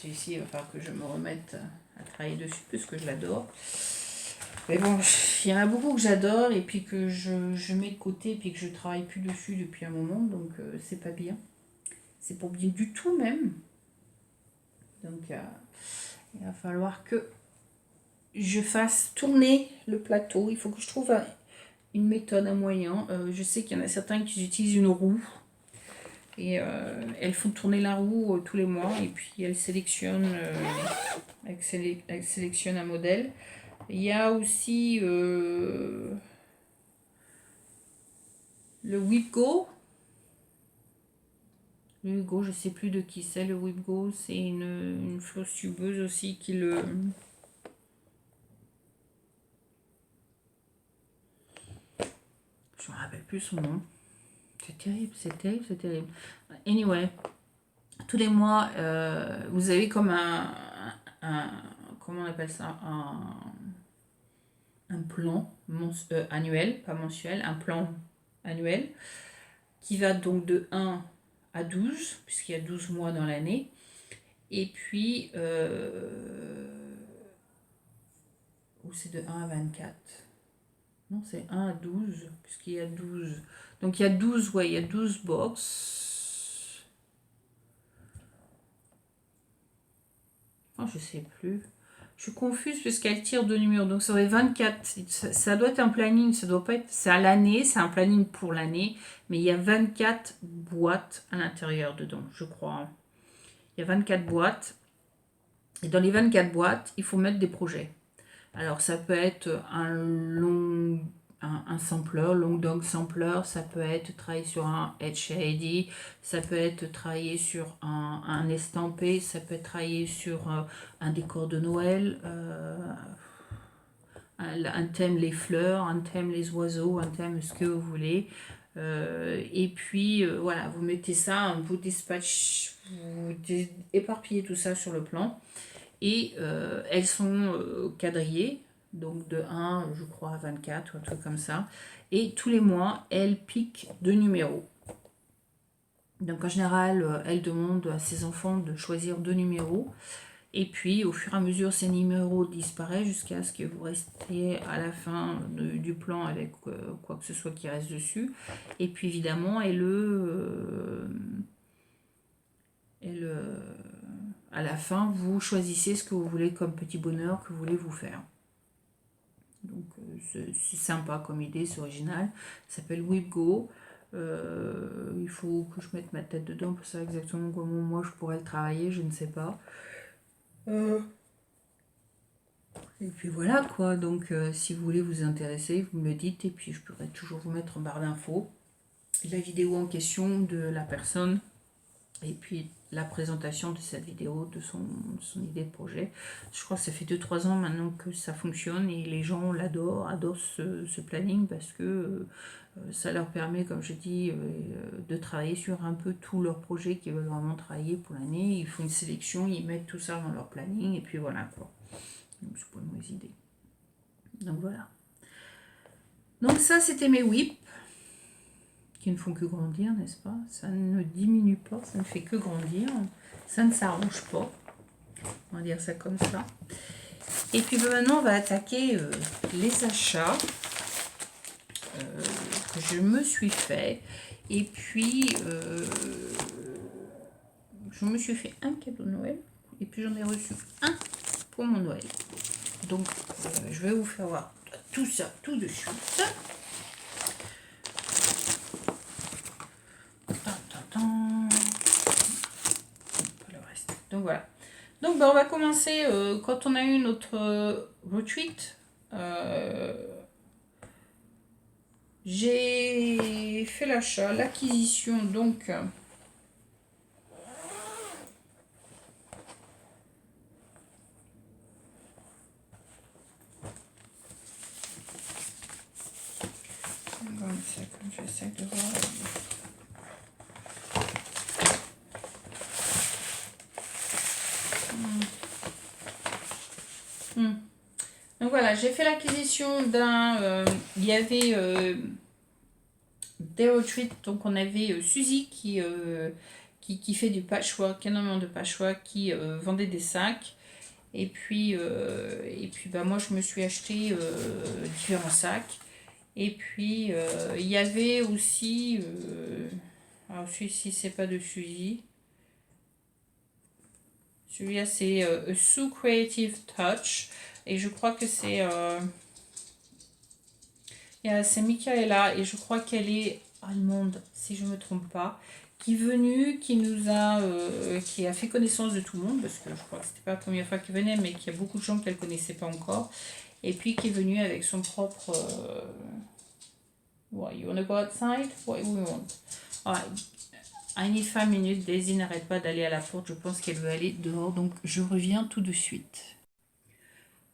Ici, il va falloir que je me remette à travailler dessus parce que je l'adore. Mais bon, il y en a beaucoup que j'adore et puis que je mets de côté et puis que je travaille plus dessus depuis un moment, donc c'est pas bien. C'est pas bien du tout même. Donc il va falloir que je fasse tourner le plateau. Il faut que je trouve une méthode, un moyen. Je sais qu'il y en a certains qui utilisent une roue. Et elles font tourner la roue tous les mois. Et puis elles sélectionnent, elles sélectionnent un modèle. Il y a aussi le WhipGo. Le WhipGo, je sais plus de qui c'est. Le WhipGo, c'est une flosse tubeuse aussi qui le... Je me rappelle plus son nom. C'est terrible, c'est terrible, c'est terrible. Anyway, tous les mois, vous avez comme un comment on appelle ça, un plan annuel, pas mensuel, un plan annuel qui va donc de 1 à 12, puisqu'il y a 12 mois dans l'année. Et puis, ou c'est de 1 à 24. Non, c'est 1 à 12, puisqu'il y a 12. Donc il y a 12, ouais, il y a 12 box. Oh, je sais plus. Je suis confuse puisqu'elle tire 2 numéros. Donc ça aurait 24. Ça doit être un planning, ça doit pas être. C'est à l'année, c'est un planning pour l'année. Mais il y a 24 boîtes à l'intérieur dedans, je crois. Il y a 24 boîtes. Et dans les 24 boîtes, il faut mettre des projets. Alors ça peut être un sampler, long dog sampler, ça peut être travailler sur un head shady, ça peut être travailler sur un estampé, ça peut être travailler sur un décor de Noël, un thème les fleurs, un thème les oiseaux, un thème ce que vous voulez. Et puis voilà, vous mettez ça, vous dispatch, vous éparpillez tout ça sur le plan. Et elles sont quadrillées, donc de 1, je crois, à 24, ou un truc comme ça. Et tous les mois, elles piquent 2 numéros. Donc en général, elle demande à ses enfants de choisir 2 numéros. Et puis, au fur et à mesure, ces numéros disparaissent jusqu'à ce que vous restiez à la fin du plan avec quoi que ce soit qui reste dessus. Et puis, évidemment, à la fin, vous choisissez ce que vous voulez comme petit bonheur que vous voulez vous faire. Donc c'est sympa comme idée, c'est original. Ça s'appelle WhipGo. Il faut que je mette ma tête dedans pour savoir exactement comment moi je pourrais le travailler, je ne sais pas. Et puis voilà quoi, donc si vous voulez vous intéresser, vous me le dites et puis je pourrais toujours vous mettre en barre d'infos la vidéo en question de la personne et puis la présentation de cette vidéo, de son idée de projet. Je crois que ça fait 2-3 ans maintenant que ça fonctionne et les gens l'adorent, adorent ce planning parce que ça leur permet, comme je dis, de travailler sur un peu tous leurs projets qu'ils veulent vraiment travailler pour l'année. Ils font une sélection, ils mettent tout ça dans leur planning et puis voilà quoi. Donc c'est pas une mauvaise idée. Donc voilà. Donc ça c'était mes whips qui ne font que grandir, n'est-ce pas? Ça ne diminue pas, ça ne fait que grandir, ça ne s'arrange pas, on va dire ça comme ça. Et puis maintenant on va attaquer les achats que je me suis fait. Et puis je me suis fait un cadeau de Noël et puis j'en ai reçu un pour mon Noël. Donc je vais vous faire voir tout ça tout de suite. Donc voilà. Donc on va commencer quand on a eu notre retreat. J'ai fait l'achat, l'acquisition donc j'essaie de voir. Donc voilà, j'ai fait l'acquisition d'un... il y avait Day Retreat, donc on avait Suzy qui fait du patchwork, énormément de patchwork, qui vendait des sacs. Et puis bah, moi je me suis acheté différents sacs. Et puis il y avait aussi, alors celui-ci c'est pas de Suzy. Celui-là c'est Sue Creative Touch. Et je crois que c'est Michaela, et je crois qu'elle est allemande, si je ne me trompe pas, qui est venue, qui a fait connaissance de tout le monde, parce que je crois que c'était pas la première fois qu'elle venait, mais qu'il y a beaucoup de gens qu'elle ne connaissait pas encore, et puis qui est venue avec son propre... What, you wanna go outside? What do we want? Alright. I need 5 minutes. Daisy n'arrête pas d'aller à la porte, je pense qu'elle veut aller dehors, donc je reviens tout de suite.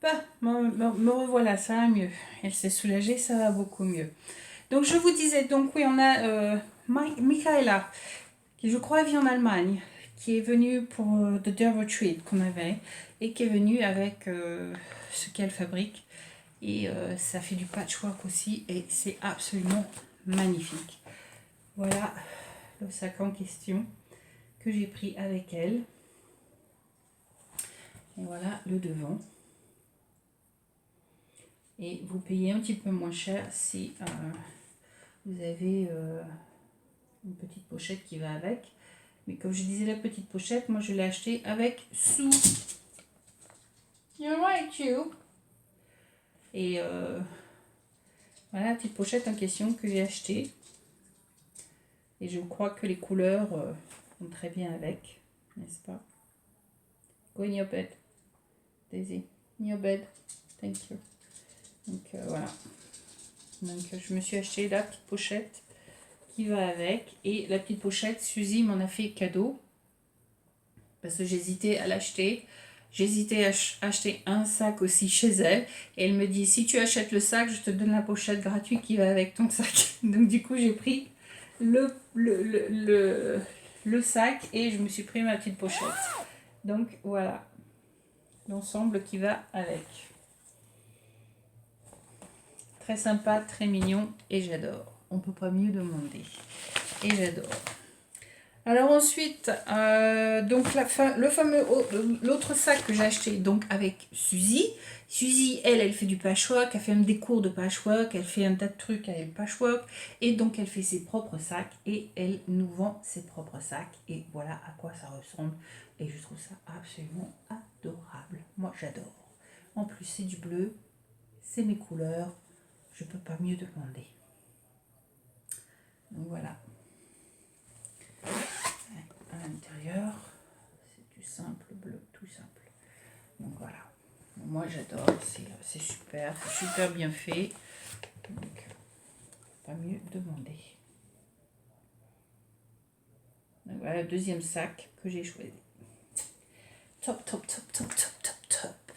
Bah, me revoilà, ça va mieux. Elle s'est soulagée, ça va beaucoup mieux. Donc je vous disais, donc oui, on a Michaela, qui je crois vit en Allemagne, qui est venue pour The Day Retreat qu'on avait, et qui est venue avec ce qu'elle fabrique. Et ça fait du patchwork aussi, et c'est absolument magnifique. Voilà le sac en question que j'ai pris avec elle. Et voilà le devant. Et vous payez un petit peu moins cher si vous avez une petite pochette qui va avec. Mais comme je disais, la petite pochette, moi je l'ai achetée avec Sue. You're right, you. Et voilà la petite pochette en question que j'ai achetée. Et je crois que les couleurs vont très bien avec, n'est-ce pas? Go in your bed, Daisy. In your bed. Thank you. Donc voilà. Donc je me suis acheté la petite pochette qui va avec. Et la petite pochette, Suzy m'en a fait cadeau. Parce que j'hésitais à l'acheter. J'hésitais à acheter un sac aussi chez elle. Et elle me dit, si tu achètes le sac, je te donne la pochette gratuite qui va avec ton sac. Donc du coup, j'ai pris le sac et je me suis pris ma petite pochette. Donc voilà. L'ensemble qui va avec. Très sympa, très mignon et j'adore. On ne peut pas mieux demander. Et j'adore. Alors ensuite, donc l'autre sac que j'ai acheté donc avec Suzy. Suzy, elle fait du patchwork, elle fait même des cours de patchwork, elle fait un tas de trucs avec le patchwork. Et donc elle fait ses propres sacs et elle nous vend ses propres sacs. Et voilà à quoi ça ressemble. Et je trouve ça absolument adorable. Moi j'adore. En plus c'est du bleu, c'est mes couleurs. Je ne peux pas mieux demander. Donc voilà. À l'intérieur, c'est du simple bleu, tout simple. Donc voilà. Moi j'adore, c'est super, c'est super bien fait. Donc, pas mieux demander. Donc voilà le deuxième sac que j'ai choisi. Top, top, top, top, top, top, top.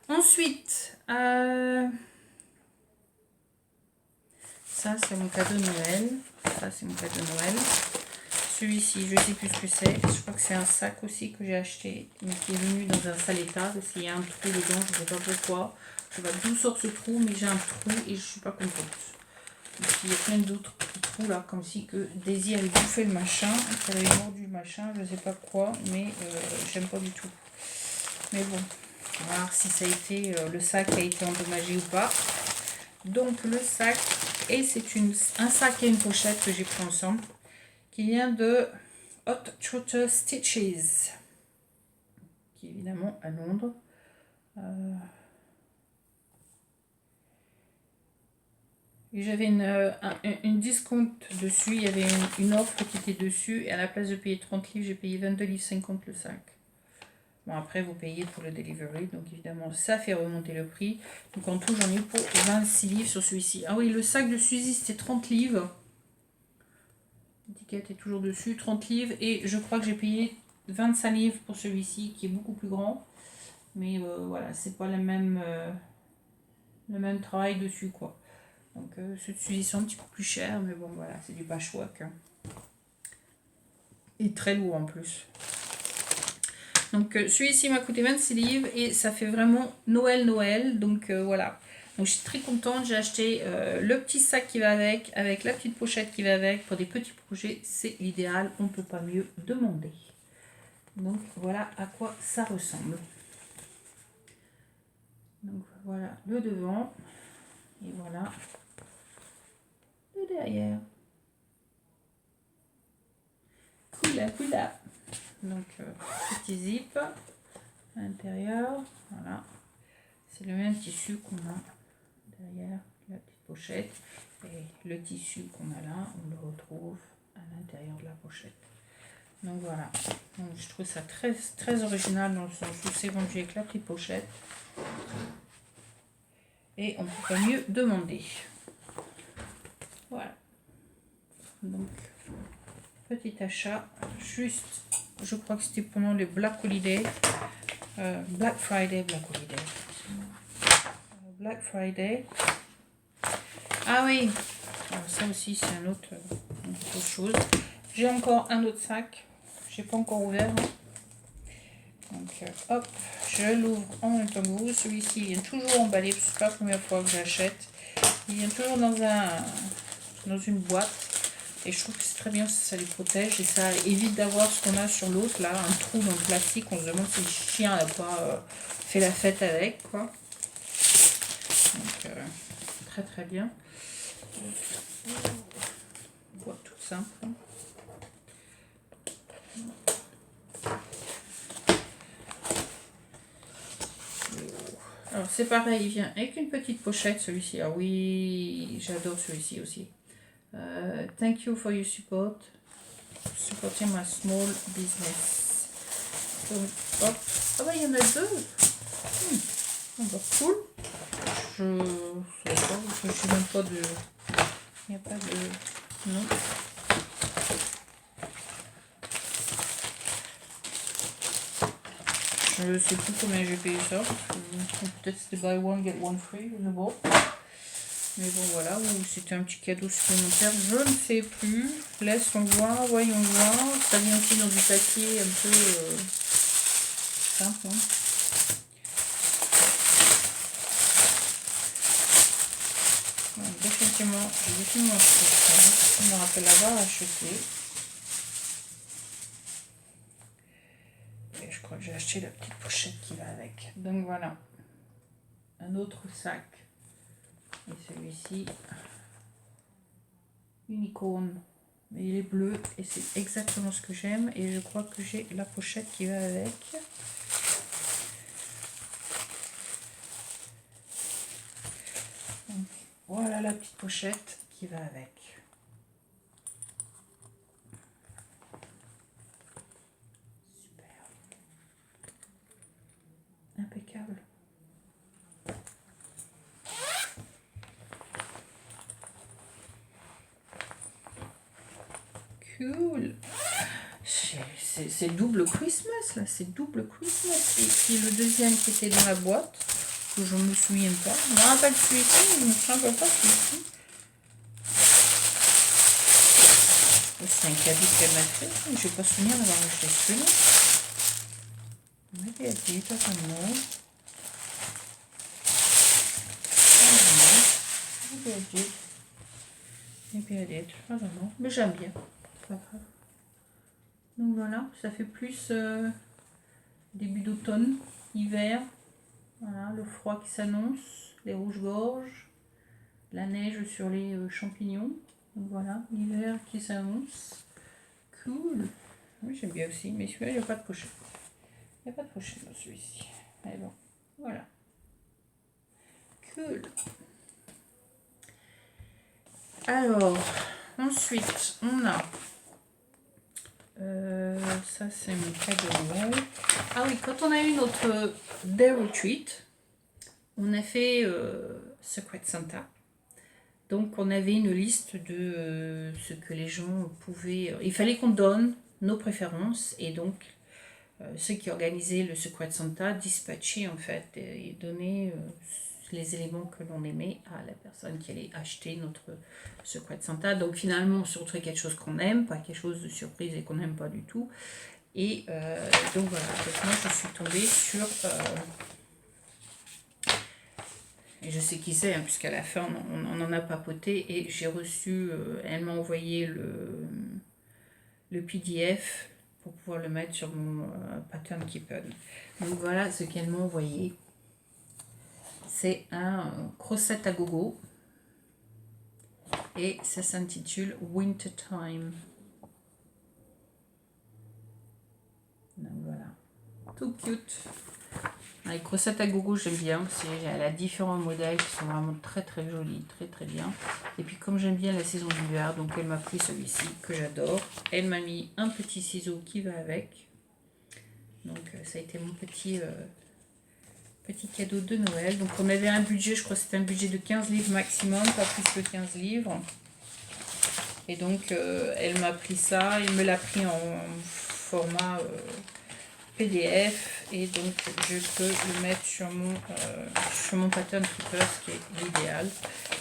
Ensuite, ça c'est mon cadeau de Noël. Ça c'est mon cadeau de Noël. Celui-ci, je ne sais plus ce que c'est. Je crois que c'est un sac aussi que j'ai acheté, mais qui est venu dans un sale état parce qu'il y a un trou dedans, je ne sais pas pourquoi. Je ne sais pas d'où sort ce trou, mais j'ai un trou et je ne suis pas contente. Il y a plein d'autres petits trous là, comme si que Daisy avait bouffé le machin, qu'elle avait mordu le machin, je ne sais pas quoi, mais j'aime pas du tout. Mais bon, on va voir si ça a été, le sac a été endommagé ou pas. Donc le sac, et c'est un sac et une pochette que j'ai pris ensemble, qui vient de Hot Trotter Stitches, qui est évidemment à Londres. Et j'avais une discount dessus, il y avait une offre qui était dessus, et à la place de payer 30 livres, j'ai payé 22,50 livres le sac. Bon, après, vous payez pour le delivery, donc évidemment, ça fait remonter le prix. Donc en tout, j'en ai eu pour 26 livres sur celui-ci. Ah oui, le sac de Suzy, c'était 30 livres. L'étiquette est toujours dessus, 30 livres. Et je crois que j'ai payé 25 livres pour celui-ci, qui est beaucoup plus grand. Mais voilà, c'est pas le même travail dessus, quoi. Donc ceux de Suzy sont un petit peu plus chers, mais bon, voilà, c'est du patchwork. Hein. Et très lourd en plus. Donc celui-ci m'a coûté 26 livres et ça fait vraiment Noël. Donc voilà. Donc je suis très contente, j'ai acheté le petit sac qui va avec la petite pochette qui va avec. Pour des petits projets, c'est l'idéal, on ne peut pas mieux demander. Donc voilà à quoi ça ressemble. Donc voilà le devant et voilà le derrière. Cool. Donc petit zip à l'intérieur, voilà. C'est le même tissu qu'on a derrière la petite pochette et le tissu qu'on a là, on le retrouve à l'intérieur de la pochette. Donc voilà, donc, je trouve ça très original dans le sens où c'est vendu avec la petite pochette et on ne peut pas mieux demander. Voilà, donc petit achat, juste, je crois que c'était pendant les Black Holiday, Black Friday. Ah oui, alors ça aussi c'est une autre chose. J'ai encore un autre sac, j'ai pas encore ouvert. Donc hop, je l'ouvre en même temps que vous. Celui-ci vient toujours emballé, parce que c'est pas la première fois que j'achète. Il vient toujours dans une boîte. Et je trouve que c'est très bien, ça les protège et ça évite d'avoir ce qu'on a sur l'autre, là, un trou dans le plastique. On se demande si le chien n'a pas fait la fête avec, quoi. Donc très bien. Boîte toute simple. Alors c'est pareil, il vient avec une petite pochette celui-ci. Ah oui, j'adore celui-ci aussi. Thank you for your support. Supporting my small business. Donc hop. Ah bah il y en a deux. Encore cool. Je sais pas, je sais même pas de. Il n'y a pas de. Non. Je sais plus combien j'ai payé ça. Peut-être c'était buy one get one free, je sais pas. Mais bon voilà, ou c'était un petit cadeau supplémentaire, je ne sais plus. Laissons voir, voyons voir. Ça vient aussi dans du papier un peu simple. Hein. Donc, définitivement, j'ai définitivement acheté ça. Je me rappelle l'avoir acheté. Et je crois que j'ai acheté la petite pochette qui va avec. Donc voilà, un autre sac. Et celui-ci, unicorn. Mais il est bleu et c'est exactement ce que j'aime. Et je crois que j'ai la pochette qui va avec. Donc, voilà la petite pochette qui va avec. Super. Impeccable. Cool. C'est double Christmas là, c'est double Christmas. Et puis le deuxième qui était dans la boîte, que je me souviens pas. Je me rappelle celui-ci, je me souviens pas celui-ci. C'est un cadeau qu'elle m'a fait, je n'ai pas souvenir d'avoir acheté celui-là. Maybe I did, I don't know. Maybe I did, I don't know. Mais j'aime bien, pas grave. Donc voilà, ça fait plus début d'automne, hiver. Voilà, le froid qui s'annonce, les rouges-gorges, la neige sur les champignons. Donc voilà, l'hiver qui s'annonce. Cool. Oui, j'aime bien aussi, mais celui-là, il n'y a pas de pochette. Il n'y a pas de pochette dans celui-ci. Mais bon, voilà. Cool. Alors, ensuite, on a... ça, c'est mon cadeau. Ah oui, quand on a eu notre Day Retreat, on a fait Secret Santa. Donc, on avait une liste de ce que les gens pouvaient... il fallait qu'on donne nos préférences. Et donc, ceux qui organisaient le Secret Santa dispatchaient, en fait, et donnaient les éléments que l'on aimait à la personne qui allait acheter notre Secret Santa. Donc, finalement, on se retrouvait quelque chose qu'on aime, pas quelque chose de surprise et qu'on n'aime pas du tout. Et donc, voilà. Donc, moi, je suis tombée sur... Et je sais qui c'est, hein, puisqu'à la fin, on en a papoté. Et j'ai reçu, elle m'a envoyé le PDF pour pouvoir le mettre sur mon pattern keeper. Donc voilà ce qu'elle m'a envoyé. C'est un crochet à gogo. Et ça s'intitule Winter Time. Donc voilà. Tout cute. Les crossettes à gogo, j'aime bien. Elle a différents modèles qui sont vraiment très très jolis, très très bien. Et puis comme j'aime bien la saison d'hiver, donc elle m'a pris celui-ci que j'adore. Elle m'a mis un petit ciseau qui va avec. Donc ça a été mon petit cadeau de Noël. Donc on avait un budget, je crois que c'était un budget de 15 livres maximum, pas plus que 15 livres. Et donc elle m'a pris ça, elle me l'a pris en format PDF et donc je peux le mettre sur mon pattern keeper, ce qui est l'idéal.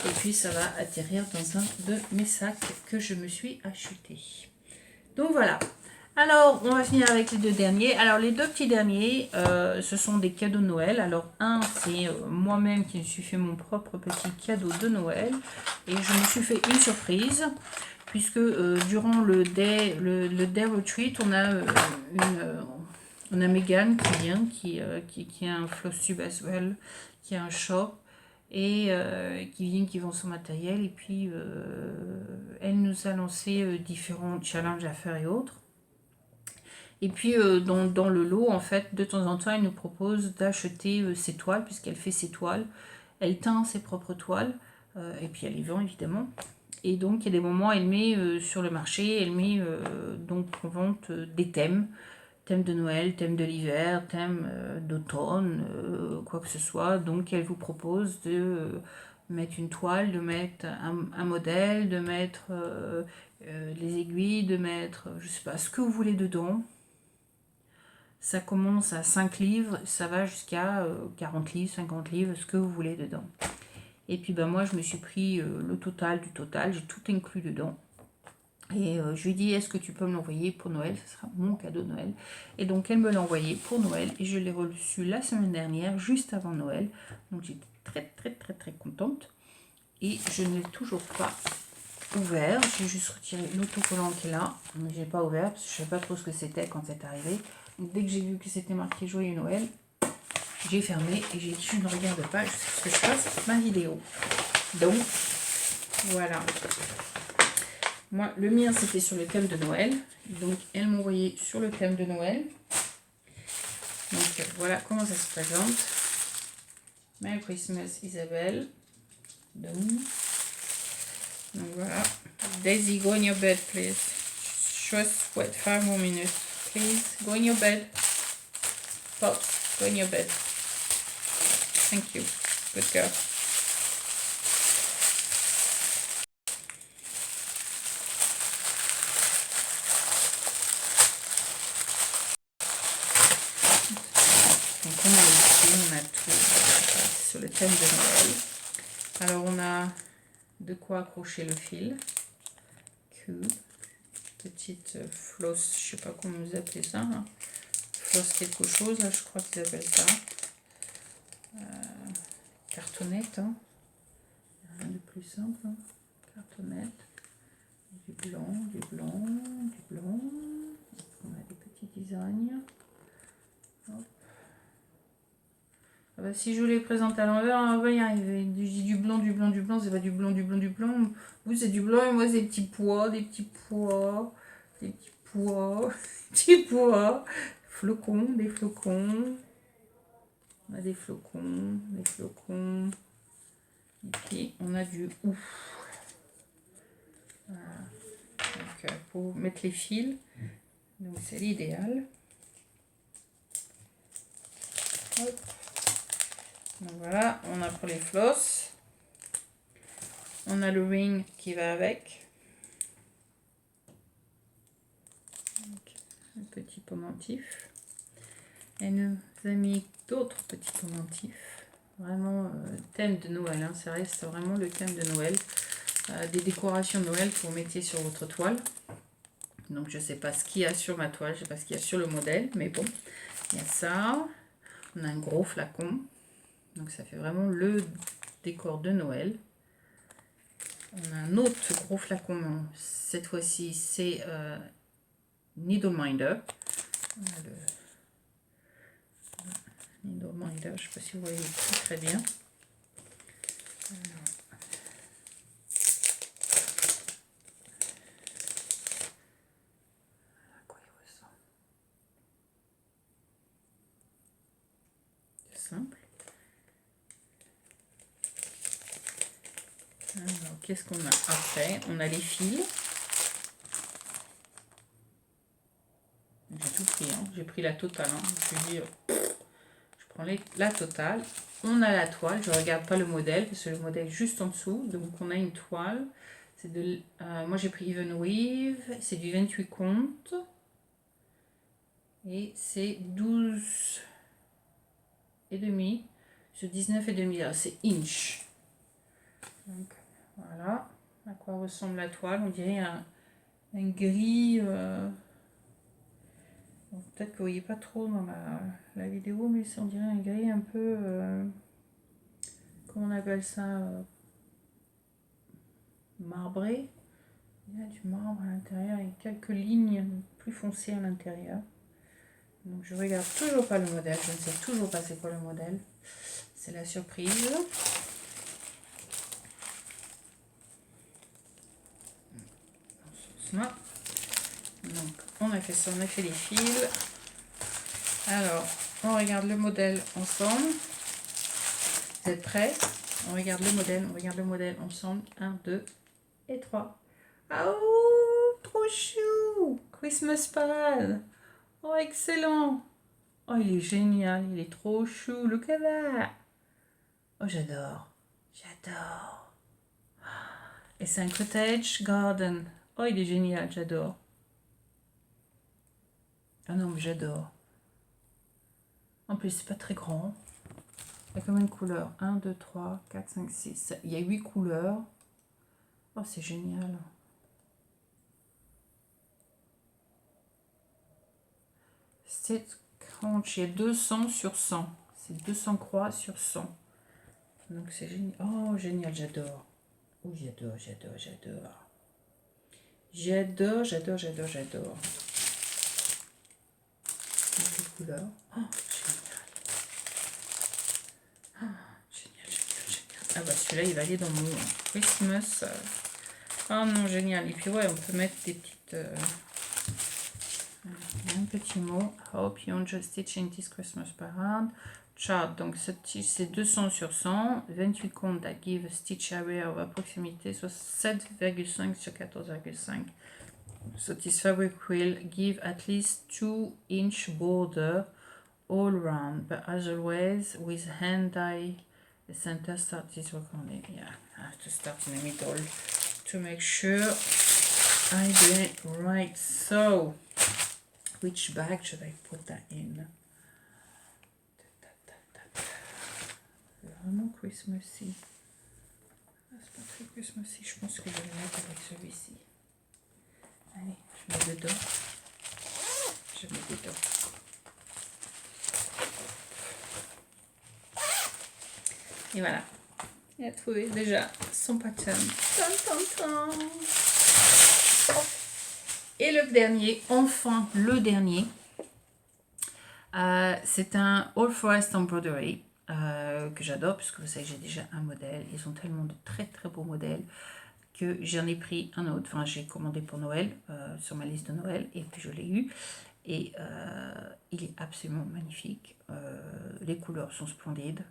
Et puis ça va atterrir dans un de mes sacs que je me suis acheté. Donc voilà. Alors on va finir avec les deux derniers. Alors les deux petits derniers, ce sont des cadeaux de Noël. Alors un, c'est moi-même qui me suis fait mon propre petit cadeau de Noël. Et je me suis fait une surprise. Puisque durant le day retreat, on a Megan qui vient, qui a un floss tube as well, qui a un shop et qui vient, qui vend son matériel. Et puis, elle nous a lancé différents challenges à faire et autres. Et puis, dans le lot, en fait, de temps en temps, elle nous propose d'acheter ses toiles, puisqu'elle fait ses toiles. Elle teint ses propres toiles, et puis elle les vend, évidemment. Et donc, il y a des moments, elle met sur le marché, elle met donc en vente des thèmes. Thème de Noël, thème de l'hiver, thème d'automne, quoi que ce soit. Donc, elle vous propose de mettre une toile, de mettre un modèle, de mettre les aiguilles, de mettre, je sais pas, ce que vous voulez dedans. Ça commence à 5 livres, ça va jusqu'à 40 livres, 50 livres, ce que vous voulez dedans. Et puis ben moi je me suis pris le total du total, j'ai tout inclus dedans. Et je lui ai dit, est-ce que tu peux me l'envoyer pour Noël? Ce sera mon cadeau de Noël. Et donc elle me l'a envoyé pour Noël et je l'ai reçu la semaine dernière, juste avant Noël. Donc j'étais très très très très contente. Et je ne l'ai toujours pas ouvert. J'ai juste retiré l'autocollant qui est là. Mais je n'ai pas ouvert parce que je ne savais pas trop ce que c'était quand c'est arrivé. Donc dès que j'ai vu que c'était marqué Joyeux Noël, j'ai fermé et j'ai dit je ne regarde pas, je sais ce que je fasse ma vidéo. Donc voilà. Moi, le mien c'était sur le thème de Noël. Donc elle m'a envoyé sur le thème de Noël. Donc voilà comment ça se présente. Merry Christmas Isabelle. Donc voilà. Daisy, go in your bed please. Just wait 5 more minutes. Please go in your bed. Pop, go in your bed. Thank you. Good girl. Donc on a ici, on a tout sur le thème de Noël. Alors on a de quoi accrocher le fil. Cool. Petite floss, je sais pas comment vous appelez ça. Hein. Floss quelque chose, là, je crois qu'ils appellent ça. Cartonnette. Hein. Rien de plus simple. Hein. Cartonnette. Du blanc, du blanc, du blanc. On a des petits designs. Hop. Ah bah, si je vous les présente à l'envers, on va y arriver. Je dis du blanc, du blanc, du blanc, c'est pas du blanc, du blanc, du blanc. Vous, c'est du blanc et moi, c'est des petits pois, des petits pois, des petits pois, des petits pois, flocons, des flocons. On a des flocons, des flocons. Et puis, on a du ouf. Voilà. Donc, pour mettre les fils, donc c'est l'idéal. Hop. Donc voilà, on a pour les floss. On a le ring qui va avec. Donc, un petit pendentif. Elle nous a mis d'autres petits pendentifs. Vraiment thème de Noël. Hein. Ça reste vraiment le thème de Noël. Des décorations de Noël que vous mettez sur votre toile. Donc je ne sais pas ce qu'il y a sur ma toile. Je ne sais pas ce qu'il y a sur le modèle. Mais bon, il y a ça. On a un gros flacon. Donc ça fait vraiment le décor de Noël. On a un autre gros flacon. Cette fois-ci, c'est Needle Minder. On a le Needle Minder. Je ne sais pas si vous voyez très bien. Alors, à quoi il ressemble? C'est simple. Alors, qu'est-ce qu'on a après? On a les fils. J'ai tout pris, hein. J'ai pris la totale. Hein. Je vais dire, je prends la totale. On a la toile. Je ne regarde pas le modèle parce que le modèle est juste en dessous. Donc on a une toile. C'est de, moi j'ai pris Even Weave. C'est du 28 comptes. Et c'est 12 et demi sur 19 et demi. C'est inch. Donc voilà à quoi ressemble la toile. On dirait un gris. Bon, peut-être que vous voyez pas trop dans la vidéo, mais on dirait un gris un peu. Comment on appelle ça, marbré. Il y a du marbre à l'intérieur et quelques lignes plus foncées à l'intérieur. Donc je regarde toujours pas le modèle. Je ne sais toujours pas c'est quoi le modèle. C'est la surprise. Donc on a fait ça, on a fait les fils. Alors on regarde le modèle ensemble. Vous êtes prêts? On regarde le modèle ensemble. 1, 2 et 3. Oh, trop chou! Christmas Parade. Oh, excellent! Oh, il est génial, il est trop chou. Look at that! Oh, j'adore. J'adore. Et c'est un cottage garden. Oh, il est génial, j'adore. Ah non, mais j'adore. En plus, c'est pas très grand. Il y a combien de couleurs? 1, 2, 3, 4, 5, 6. Il y a 8 couleurs. Oh, c'est génial. C'est crunch. Il y a 200 sur 100. C'est 200 croix sur 100. Donc c'est génial. Oh, génial, j'adore. Oh, j'adore, j'adore, j'adore. J'adore, j'adore, j'adore, j'adore. Les couleurs. Oh, génial. Oh, génial, génial, génial. Ah bah celui-là, il va aller dans mon Christmas. Oh non, génial. Et puis ouais, on peut mettre des petites... un petit mot. Hope you enjoy stitching this Christmas parade. Chart, donc c'est 200 sur 100. 28 comptes that give a stitch area of approximately, soit 7,5 sur 14,5. So this fabric will give at least 2-inch border all round, but as always with hand dye the center start is recording. Yeah, I have to start in the middle to make sure I do it right. So which bag should I put that in? Vraiment Christmassy. Ah, c'est pas très Christmassy, je pense que je vais le mettre avec celui-ci. Allez, je mets dedans. Je mets dedans. Et voilà. Il a trouvé déjà son pattern. Et le dernier, enfin le dernier, c'est un All Forest Embroidery que j'adore puisque vous savez j'ai déjà un modèle. Ils ont tellement de très très beaux modèles que j'en ai pris un autre. Enfin j'ai commandé pour Noël sur ma liste de Noël et puis je l'ai eu. Et il est absolument magnifique. Les couleurs sont splendides.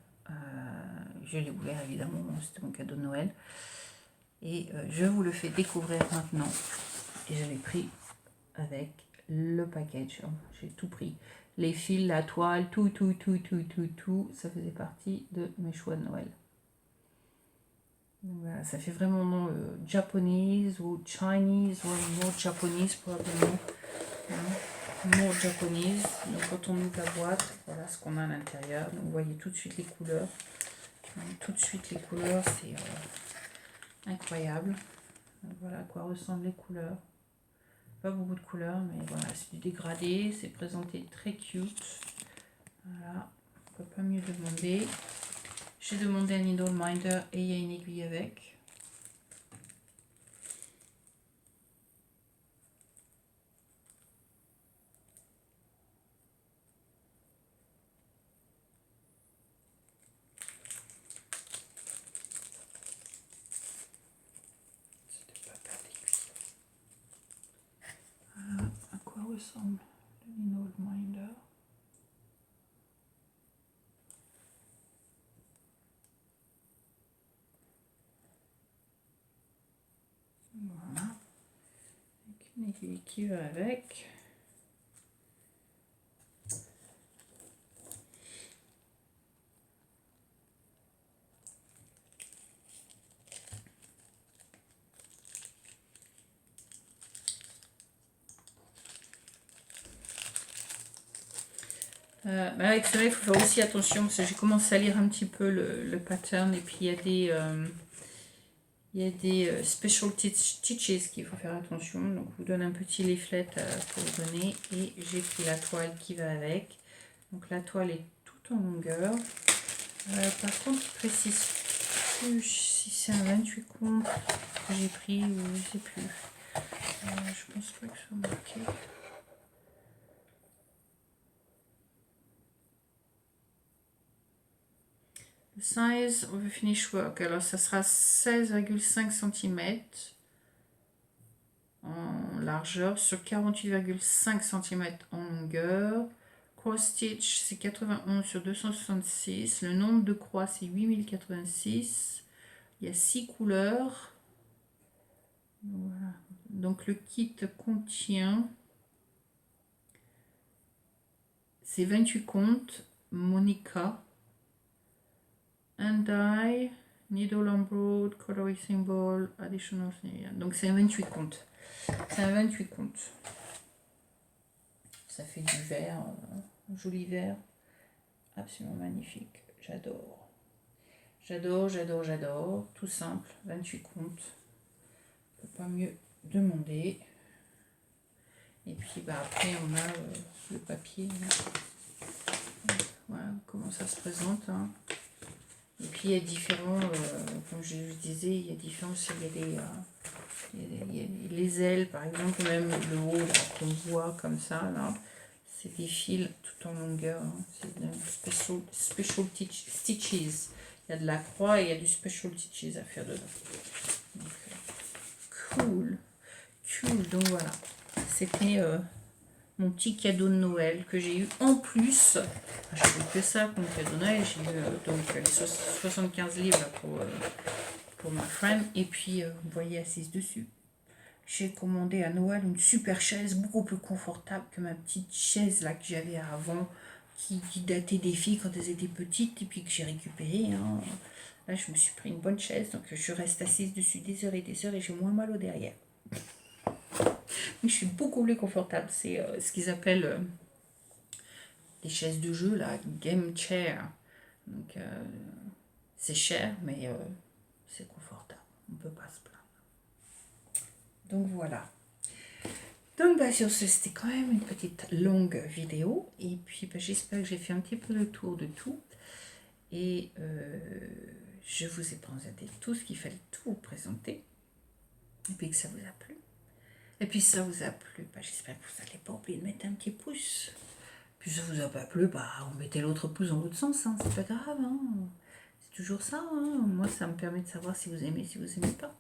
Je l'ai ouvert évidemment, c'était mon cadeau de Noël. Et je vous le fais découvrir maintenant. Et je l'ai pris avec le package. J'ai tout pris. Les fils, la toile, tout. Ça faisait partie de mes choix de Noël. Donc voilà, ça fait vraiment nom Japanese ou Chinese ou more Japanese probablement. Hein, more Japanese. Donc quand on ouvre la boîte, voilà ce qu'on a à l'intérieur. Donc vous voyez tout de suite les couleurs. Tout de suite les couleurs, c'est incroyable. Donc voilà à quoi ressemblent les couleurs. Pas beaucoup de couleurs, mais voilà, c'est du dégradé, c'est présenté très cute. Voilà, on peut pas mieux demander. J'ai demandé un needle minder et il y a une aiguille avec. C'était pas perdre d'aiguille. Voilà à quoi ressemble le needle minder. Voilà. Avec une aiguille qui va avec. Avec cela, il faut faire aussi attention parce que j'ai commencé à lire un petit peu le pattern et puis il y a des special stitches qu'il faut faire attention. Donc, je vous donne un petit leaflet pour vous donner et j'ai pris la toile qui va avec. Donc, la toile est toute en longueur. Par contre, je précise plus si c'est un 28 compte que j'ai pris ou je sais plus. Je pense pas que ce soit marqué. Le size of the finish work, alors ça sera 16,5 cm en largeur sur 48,5 cm en longueur. Cross stitch c'est 91 sur 266. Le nombre de croix c'est 8086. Il y a 6 couleurs. Voilà. Donc le kit contient c'est 28 comptes, Monica, and die, needle embroidered, coloring symbol, additional. Donc c'est un 28 comptes. C'est un 28 comptes. Ça fait du vert, un joli vert, absolument magnifique. J'adore. J'adore, j'adore, j'adore. Tout simple, 28 comptes. On peut pas mieux demander. Et puis bah, après on a le papier. Voilà comment ça se présente. Hein. Et puis il y a différents, comme je vous disais, il y a différents, il y a les ailes par exemple, même le haut là, qu'on voit comme ça là, c'est des fils tout en longueur, hein. C'est de special stitches. Il y a de la croix et il y a du special stitches à faire dedans. Donc, cool, donc voilà, c'était mon petit cadeau de Noël que j'ai eu en plus. Je fais que ça comme cadeau de Noël. J'ai eu donc les 75 livres pour ma friend. Et puis, vous voyez assise dessus. J'ai commandé à Noël une super chaise, beaucoup plus confortable que ma petite chaise là que j'avais avant, qui datait des filles quand elles étaient petites et puis que j'ai récupérée. Hein. Là, je me suis pris une bonne chaise, donc je reste assise dessus des heures et j'ai moins mal au derrière. Je suis beaucoup plus confortable. C'est ce qu'ils appellent les chaises de jeu, là, game chair. Donc, c'est cher, mais c'est confortable. On ne peut pas se plaindre. Donc, voilà. Donc, bah, sur ce, c'était quand même une petite longue vidéo. Et puis, bah, j'espère que j'ai fait un petit peu le tour de tout. Et je vous ai présenté tout ce qu'il fallait tout vous présenter. Et puis, que ça vous a plu. Et puis, si ça vous a plu, bah, j'espère que vous n'allez pas oublier de mettre un petit pouce. Puis ça vous a pas plu, bah on mettait l'autre pouce dans l'autre sens, hein, c'est pas grave, hein. C'est toujours ça, hein. Moi ça me permet de savoir si vous aimez, si vous aimez pas.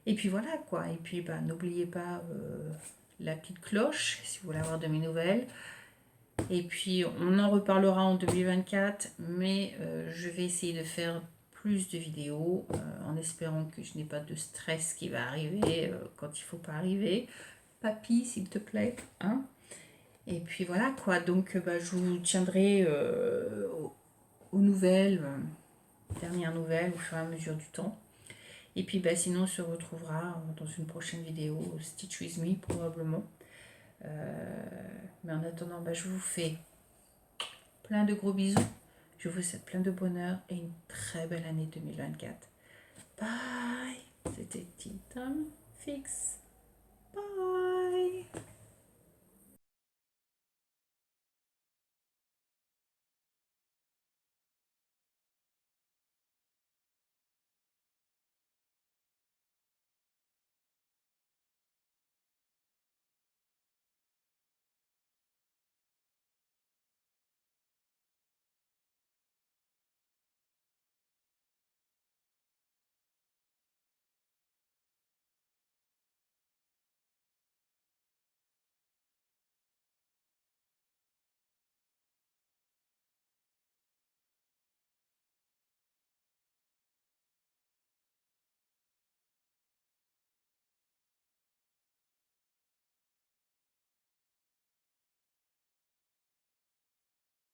Et puis voilà quoi, et puis bah n'oubliez pas la petite cloche si vous voulez avoir de mes nouvelles. Et puis on en reparlera en 2024, mais je vais essayer de faire plus de vidéos en espérant que je n'ai pas de stress qui va arriver quand il faut pas arriver. Papy, s'il te plaît, hein. Et puis voilà quoi, donc bah, je vous tiendrai aux nouvelles, dernières nouvelles au fur et à mesure du temps. Et puis bah, sinon on se retrouvera dans une prochaine vidéo, Stitch With Me probablement. Mais en attendant, bah, je vous fais plein de gros bisous. Je vous souhaite plein de bonheur et une très belle année 2024. Bye. C'était Tea Time Fix. Bye.